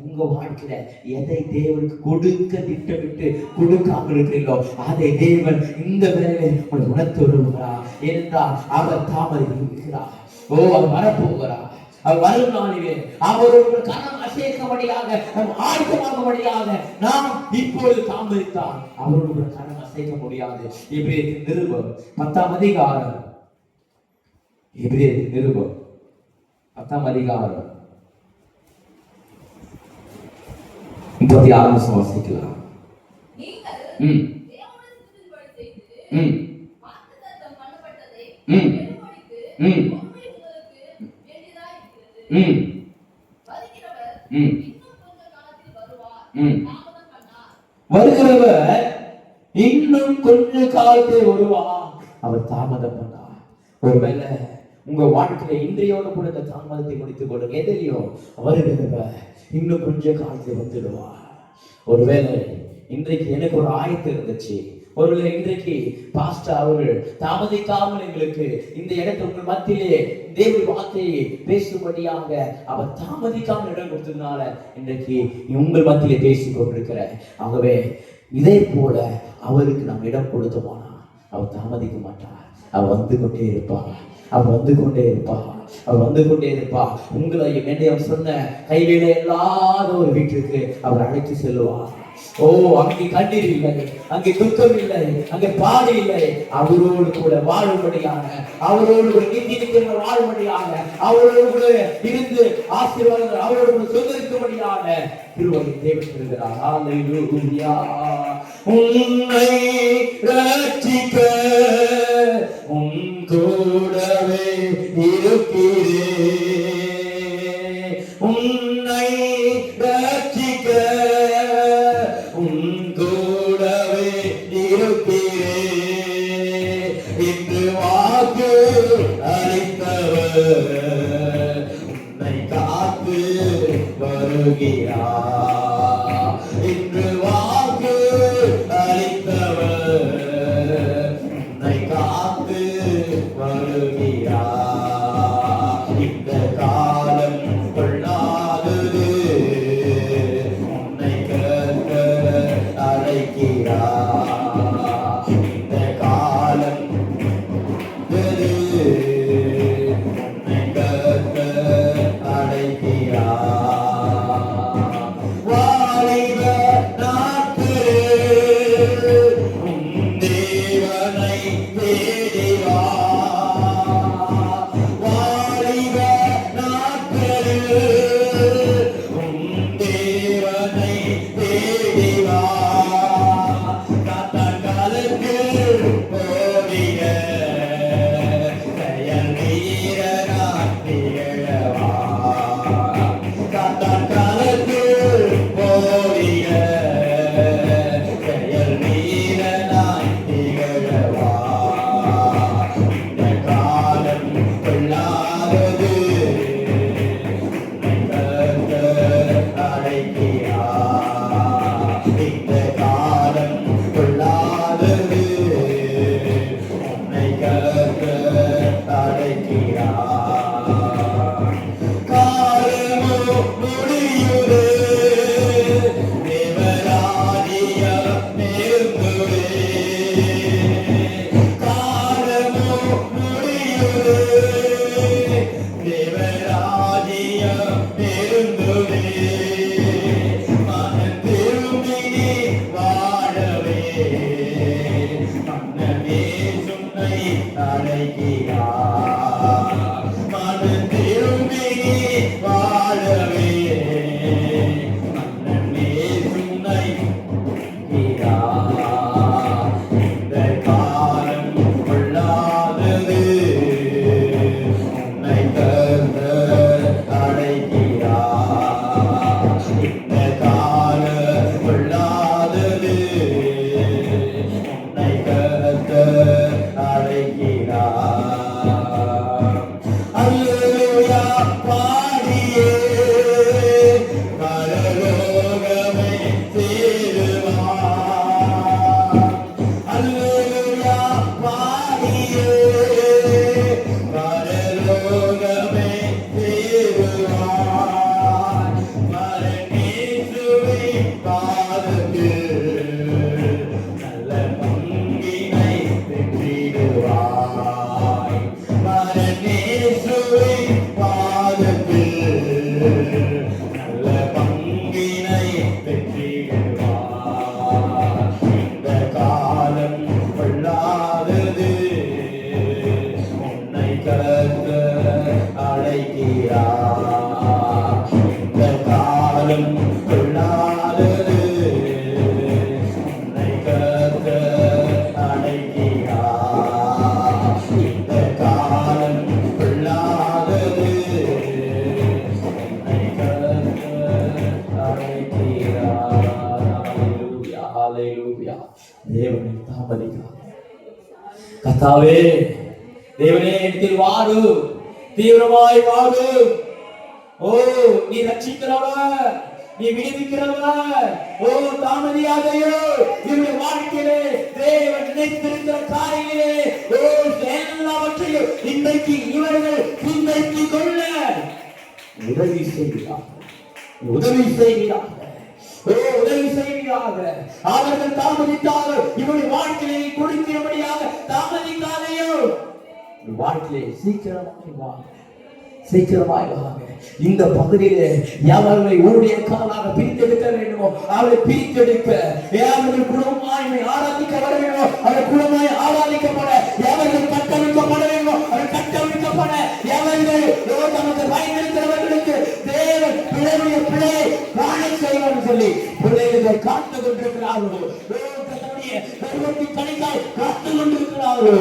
Speaker 3: உங்க வாழ்க்கையில எதை தேவனுக்கு கொடுக்க திட்டமிட்டு கொடுக்காமல் இருக்கிறீங்களோ அதை தேவன் இந்த வேலையை உணர்த்து வருகிறார். ஏனென்றால் அவர் தாமதிக்கிறார். அவர் வரப்போகிறார். அவர் வரும் நாளிலே அவரோட கரம் அசைக்கும்படியாக, நம் ஆயத்தமாகும்படியாக நாம் இப்பொழுது தாமதித்தால் அவரோட கரம் அசைக்க முடியாது. எபிரேயரின் நிருபம் 10ஆம் அதிகாரம், எபிரேயரின் நிருபம் 10ஆம் அதிகாரம் 36 வாசிக்கலாம். வருகிறவர் இன்னும் கொஞ்ச காலத்தில் வருவார், அவர் தாமதம் பண்ணார். ஒருவேளை உங்க வாழ்க்கையில இன்றையோட கூட இந்த தாமதத்தை முடித்துக் கொள்ளுங்க. எதிலையும் வருகிறவர் இன்னும் கொஞ்ச காலத்தில் வந்துடுவார். ஒருவேளை இன்றைக்கு எனக்கு ஒரு ஆயத்தம் இருந்துச்சு, ஒருவேளை இன்றைக்கு பாஸ்டர் அவர்கள் தாமதிக்காமல் எங்களுக்கு இந்த இடத்தை உங்கள் மத்தியிலே தேவனுடைய வார்த்தையை பேசும்படியாக அவர் தாமதிக்காமல் இடம் கொடுத்ததுனால இன்றைக்கு உங்கள் மத்தியிலே பேசிக் கொண்டிருக்கிற. ஆகவே இதே போல அவருக்கு நாம் இடம் கொடுத்தோமானா அவர் தாமதிக்க மாட்டார், அவர் வந்து கொண்டே இருப்பார், அவர் வந்து கொண்டே இருப்பார், அவர் வந்து கொண்டே இருப்பார். உங்களை என்னைய சொன்ன கைவேலை இல்லாத ஒரு வீட்டிற்கு அவர் அழைத்து செல்வார். ஓ, அங்கே கண்ணீர் இல்லை, அங்கே துக்கம் இல்லை, அங்கே பாடு இல்லை. அவரோடு கூட வாழும்படியான, அவரோடு கூட நீதிக்கிற வாழும்படியான, அவரோடு கூட இருந்து ஆசீர்வாதங்கள் அவரோடு கூட சொந்திருக்கும்படியான திருவள்ளி தேவன் இருக்கிறார். ஹல்லேலூயா. உன்னை ரட்சிக்க உன் கூடவே இருக்கிறேன். உன்னை ரட்சிக்க உன் கூடவே இருக்கிறேன். இன்று வாக்கு அளித்தவர் உன்னை காத்து வருகிறார். இன்று வாக்கு அளித்தவர் உன்னை காத்து வருகிறார். இந்த காலம் கொள்ளாதது, உன்னை கர்த்தர் அழைக்கிறார். இந்த காலம் உன்னை கர்த்தர் அழைக்கிறார். வாலிப நாட்களில் உன் தேவனை தேடி வா. வாலிப நாட்களில் உன் தேவனை தேடி வா. காத்தாங்காலுக்கு போடிய செயல் வீரனாய் திகழவா. காத்தாங்காலுக்கு போடிய செயல் வீரனாய் திகழவா. இந்த காலம் கொள்ளாதது, உன்னை கர்த்தர் அழைக்கிறார். இந்த காலம் கொள்ளாதது, உன்னை கர்த்தர் அழைக்கிறார். காலமோ முடியுது, தேவராஜ்யம் நெருங்குதே. காலமோ முடியுது, தேவராஜ்யம் நெருங்குதே. மனம் திரும்பி வாழவே மன்னனே உன்னை அழைக்கிறார். மனம் திரும்பி வாழவே மன்னனே உன்னை அழைக்கிறார். இந்த காலம் கொள்ளாதது, உன்னை கர்த்தர் அழைக்கிறார். இந்த காலம் கொள்ளாதது, உன்னை கர்த்தர் அழைக்கிறார். அல்லேலூயா பாடியே பரலோகமே சேருவார். அல்லேலூயா பாடியே பரலோகமே சேருவார். மரணேசுவை பாதத்தில் நல்ல பங்கினை பெற்றிடுவாய். மரணேசுவை பாதத்தில் நல்ல பங்கினை பெற்றிடுவார். இந்த காலம் கொள்ளாதது, உன்னை கர்த்தர் அழைக்கிறார். இந்த காலம் கொள்ளாதது, உன்னை கர்த்தர் அழைக்கிறார். இந்த காலம் கொள்ளாதது, உன்னை கர்த்தர் அழைக்கிறார். ஹல்லேலூயா, ஹல்லேலூயா. தேவனை தாமதிக்காதே. கர்த்தாவே, தேவனே இடத்தில் வாடு, தீவிரமாய் வாடு. ஓ, நீ ரட்சிக்கிறவர், நீ விடுவிக்கிறவர். ஓ, தாமதியாதையோ. இவருடைய வாழ்க்கையிலே தேவன் நினைத்திருக்கிற காரியங்களே, ஓ, எல்லாவற்றையும் இன்றைக்கு இவர்கள் சிந்தித்துக் கொள்ள உதவி செய்கிறார். உதவி செய்கிறார். ஓ, உதவி செய்கிறார். அவர்கள் தாமதித்தார்கள், இவருடைய வாழ்க்கையை கொடுக்கிறபடியாக தாமதிக்காதையோ. வாழ்க்கையை சீக்கிரமாக சீக்கிரமாய் வாங்க. இந்த பகுதியிலே எவர்களை ஊழியக்காரராக பிரித்தெடுக்க வேண்டுமோ அவரை பிரித்தெடுக்க, எவர்கள் குடும்பமாய் ஆராதிக்க வர வேண்டுமோ அவர் குடும்பமாய் ஆராதிக்கப்பட, எவர்கள் கட்டமைக்கப்பட வேண்டுமோ அவர் கட்டமைக்கப்பட, எவர்கள் தமக்கு பயன்படுத்துகிறவர்களுக்கு தேவன் பிள்ளைகளுடைய பிள்ளையை காண செய்வார் சொல்லி பிள்ளைகளை காத்து கொண்டிருக்கிறார்களோ, கணிக்காய் காத்து கொண்டிருக்கிறார்களோ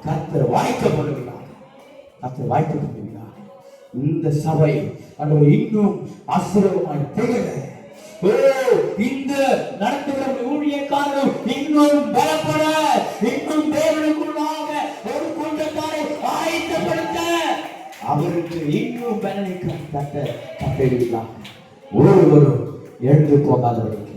Speaker 3: கர்த்தர் வாய்க்கப்படுகிறார். கர்த்தர் வாய்க்கப்படுகிறார். இந்த சபை அன்று இன்னும் ஆசீர்வாதமாய் திகழ, இந்த நடத்துகிற ஊழியக்காரரும் இன்னும் பலப்பட, இன்னும் தேவனுக்குள்ளாக ஒரு கூட்டத்தாரை ஆயத்தப்படுத்த, அவருக்கு இன்னும் பலனிக்க கட்டளையிட்டார். ஒருவரும் எழுந்து போகாதவர்களுக்கு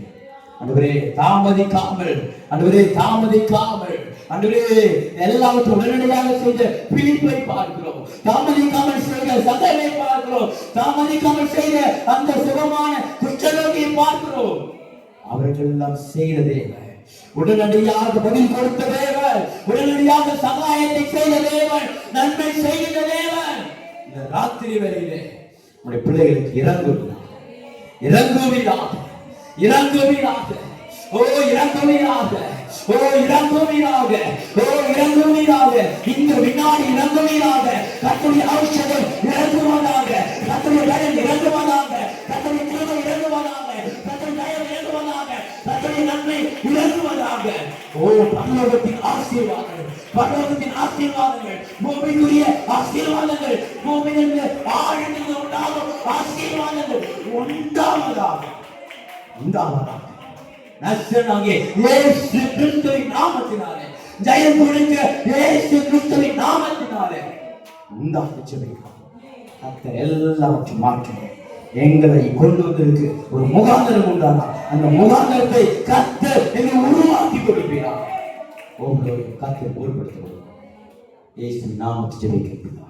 Speaker 3: அன்றுவரே தாமதிக்காமல், அன்றுவரே தாமதிக்காமல், அன்றுவரே எல்லாவற்றையும் உடனடியாக செய்த பிலிப்பை பார்க்கிறோம், தாமதிக்காமல் செய்த சகலை பார்க்கிறோம், தாமதிக்காமல் செய்த அந்த சுகமான குஷ்டரோகியை பார்க்கிறோம். அவர்கள் எல்லாம் செய்த தேவன், உடனடியாக பதில் கொடுத்த தேவன், உடனடியாக சகாயத்தை செய்த தேவன், நன்மை செய்த தேவன். இந்த ராத்திரி வேளையிலே நம்முடைய பிள்ளைகளுக்கு இறங்குவீராக, இறங்குவீராக, இறங்குவீராக, ஓ இறங்குவீராக, ஓ இறங்குவீராக, ஓ இறங்குவீராக, இந்த வினாடி இறங்குவீராக. கர்த்தருடைய ஔஷதம் இறங்குவதாக, கர்த்தருடைய பலன் இறங்குவதாக, கர்த்தருடைய கிருபை இறங்குவதாக, கர்த்தருடைய தயவு இறங்குவதாக, கர்த்தருடைய நன்மை இறங்குவதாக. ஓ பரலோகத்தின் ஆசீர்வாதங்கள், பரலோகத்தின் ஆசீர்வாதங்கள், பூமிக்குரிய ஆசீர்வாதங்கள், பூமியிலிருந்து ஆழத்தில் உண்டாகும் ஆசீர்வாதங்கள் உண்டாவதாக, உண்டாவதாக. நசரேயனாகிய இயேசு கிறிஸ்துவின் நாமத்தினாலே, ஜெயம் கொடுக்க இயேசு கிறிஸ்துவின் நாமத்தினாலே உண்டாக ஜெபிக்கிறோம். கர்த்தர் எல்லாவற்றையும் மாற்றி எங்களை கொண்டு வந்திருக்கு ஒரு முகாந்திரம் உண்டானா, அந்த முகாந்திரத்தை கர்த்தர் எங்களை உருவாக்கி கொடுக்கிறார். ஒவ்வொரு கர்த்தரை பொருட்படுத்துவோம். இயேசு நாமத்தை ஜெபிக்கிறோம்.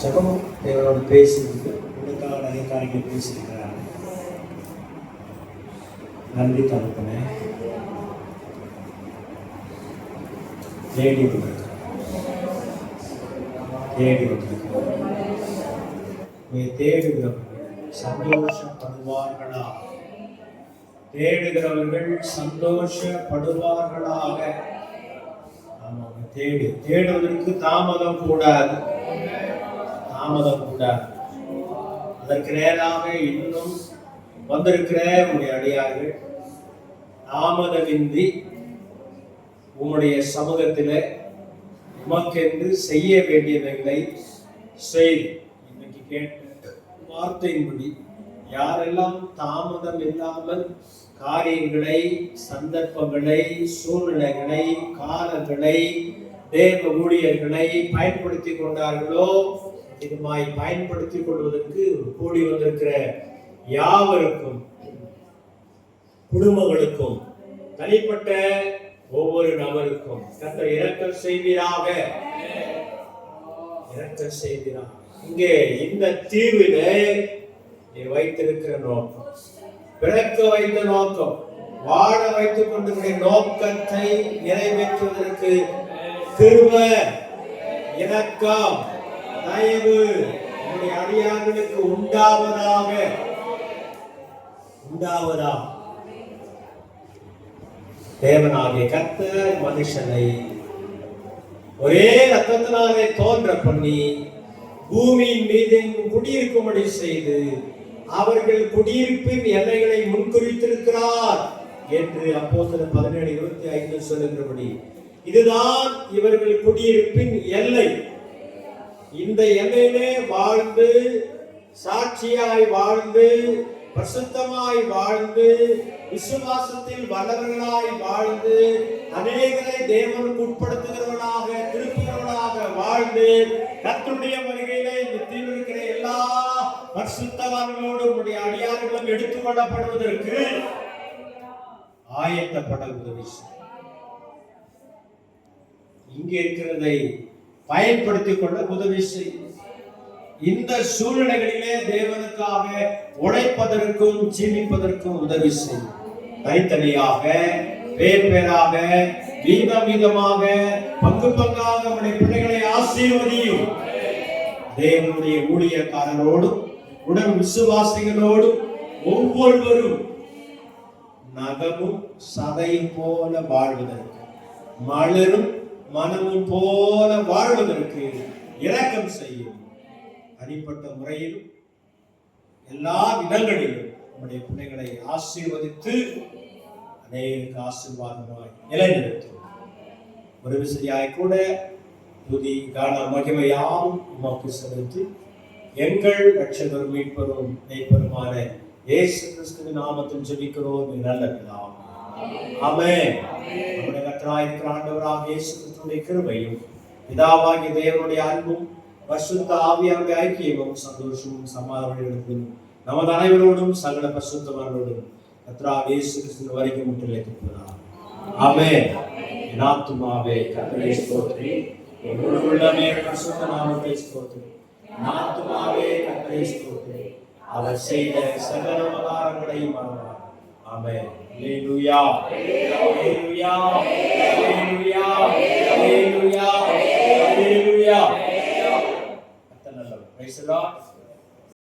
Speaker 1: ஜெபமும் தேவனோடு பேசியிருக்கு. உங்களுக்காக நிறைய காரியங்கள் பேசியிருக்கிறார். நன்றி தகப்பனே. தேடி வந்திருக்கிறார், தேடி வந்திருக்கிறார். தேடுகிறவர்கள் சந்தோஷப்படுவார்களா, தேடுகிறவர்கள் சந்தோஷப்படுவார்களாக. தேடுவதற்கு தாமதம் கூடாது, தாமதம் கூடாது. அதற்கு நேராக இன்னும் வந்திருக்கிற உங்களுடைய அடியார்கள் தாமதமின்றி உங்களுடைய சமூகத்தில் உமக்கென்று செய்ய வேண்டியவைகளை செய்து இன்னைக்கு கேட்ட வார்த்தையின்படி யாரெல்லாம் தாமதம் இல்லாமல் காரியங்களை, சந்தர்ப்பங்களை, சூழ்நிலைகளை, காலங்களை, தேவ ஊழியர்களை பயன்படுத்தி கொண்டார்களோ, இதுமாய் பயன்படுத்திக் கொள்வதற்கு கூடி வந்திருக்கிற யாவருக்கும், குடும்பங்களுக்கும், தனிப்பட்ட ஒவ்வொரு நபருக்கும் கர்த்தர் இரக்கம் செய்வீராக, இரக்கம் செய்வீராக. இங்கே இந்த தீவிலே நீ வைத்திருக்கிற நோக்கம், பிறக்க வைத்த நோக்கம், வாழ வைத்துக் கொண்டிருக்கிற நோக்கத்தை நிறைவேற்றுவதற்கு கிருபை, இரக்கம், தயவு உங்களுடைய அடியார்களுக்கு உண்டாவதாக, உண்டாவதாக. தேவனாகிய கர்த்தர் மனுஷனை ஒரே ரத்தத்தினாலே தோன்ற பண்ணி பூமியின் மீது குடியிருக்கும்படி செய்து அவர்கள் குடியிருப்பின் எல்லைகளை முன்குறித்திருக்கிறார் என்று அப்போஸ்தலர் 17:25 சொல்லுகிறபடி இதுதான் இவர்கள் குடியிருப்பின் எல்லை. இந்த எல்லையிலே வாழ்ந்து, சாட்சியாய் வாழ்ந்து, பரிசுத்தமாய் வாழ்ந்து, விசுவாசத்தில் வல்லவர்களாய் வாழ்ந்து, அநேகரை தேவனுக்கு உட்படுத்துகிறவர்களாக, திருப்புகிறவர்களாக வாழ்ந்து, கர்த்தருடைய வருகையிலே நித்தியம் இருக்கிற எல்லா பரிசுத்தவான்களோடு உடைய அடியார்களும் எடுத்துக் கொள்ளப்படுவதற்கு ஆயத்தப்பட உதவி. இங்கே இருக்கிறதை பயன்படுத்திக் கொள்ள உதவி செய்யும். இந்த சூழ்நிலைகளிலே தேவனுக்காக உழைப்பதற்கும் ஜீவிப்பதற்கும் உதவி செய்யும். தனித்தனியாக, பேர் பேராக, வீதம் வீதமாக பங்கு பங்காக உடைய பிள்ளைகளை ஆசீர்வதியும். தேவனுடைய ஊழியக்காரரோடும் உடன் விசுவாசிகளோடும் ஒவ்வொருவரும் நகமும் சதையும் போல வாழ்வதற்கு, மலரும் மனமும் போல வாழ்வதற்கு இரக்கம் செய்யும். தனிப்பட்ட முறையிலும் எல்லா இடங்களிலும் நம்முடைய பிள்ளைகளை ஆசீர்வதித்து அநேக ஆசீர்வாதமாய் நிலைநிறுத்தும். ஒரு விசையாய் கூட துதி கான மகிமையாவும் உமக்கு செலுத்தி எங்கள் ரட்சகரும் மீட்பரும் மெய்ப்பருமான இயேசு கிறிஸ்துவின் நாமத்தில் ஜெபிக்கிறோம் நல்ல பிதாவே. ஆமென். நம்முடைய கர்த்தராகிய இருக்கிற ஆண்டவராகிய இயேசு கிறிஸ்துவின் கிருபையும் பிதாவாகிய தேவனுடைய அன்பும் பரிசுத்த ஆவியானுடைய ஐக்கியமும் சந்தோஷமும் சமாதானமும் நமது அனைவரோடும் சகல பரிசுத்தவான்களோடும் கர்த்தராகிய இயேசு கிறிஸ்துவின் வரைக்கும் முற்றிலைத்திருக்கிறார். ஆமென். என் ஆத்துமாவே கர்த்தரை ஸ்தோத்திரி, என் முழு உள்ளமே பரிசுத்த நாமத்தை ஸ்தோத்திரி. என் ஆத்துமாவே கர்த்தரை ஸ்தோத்திரி, அவர் செய்த சகல உபகாரங்களையும் மறவார். ஆமென். அல்லேலூயா, அல்லேலூயா, அல்லேலூயா, அல்லேலூயா, அல்லேலூயா. கர்த்தர் நல்லவர். Praise the Lord.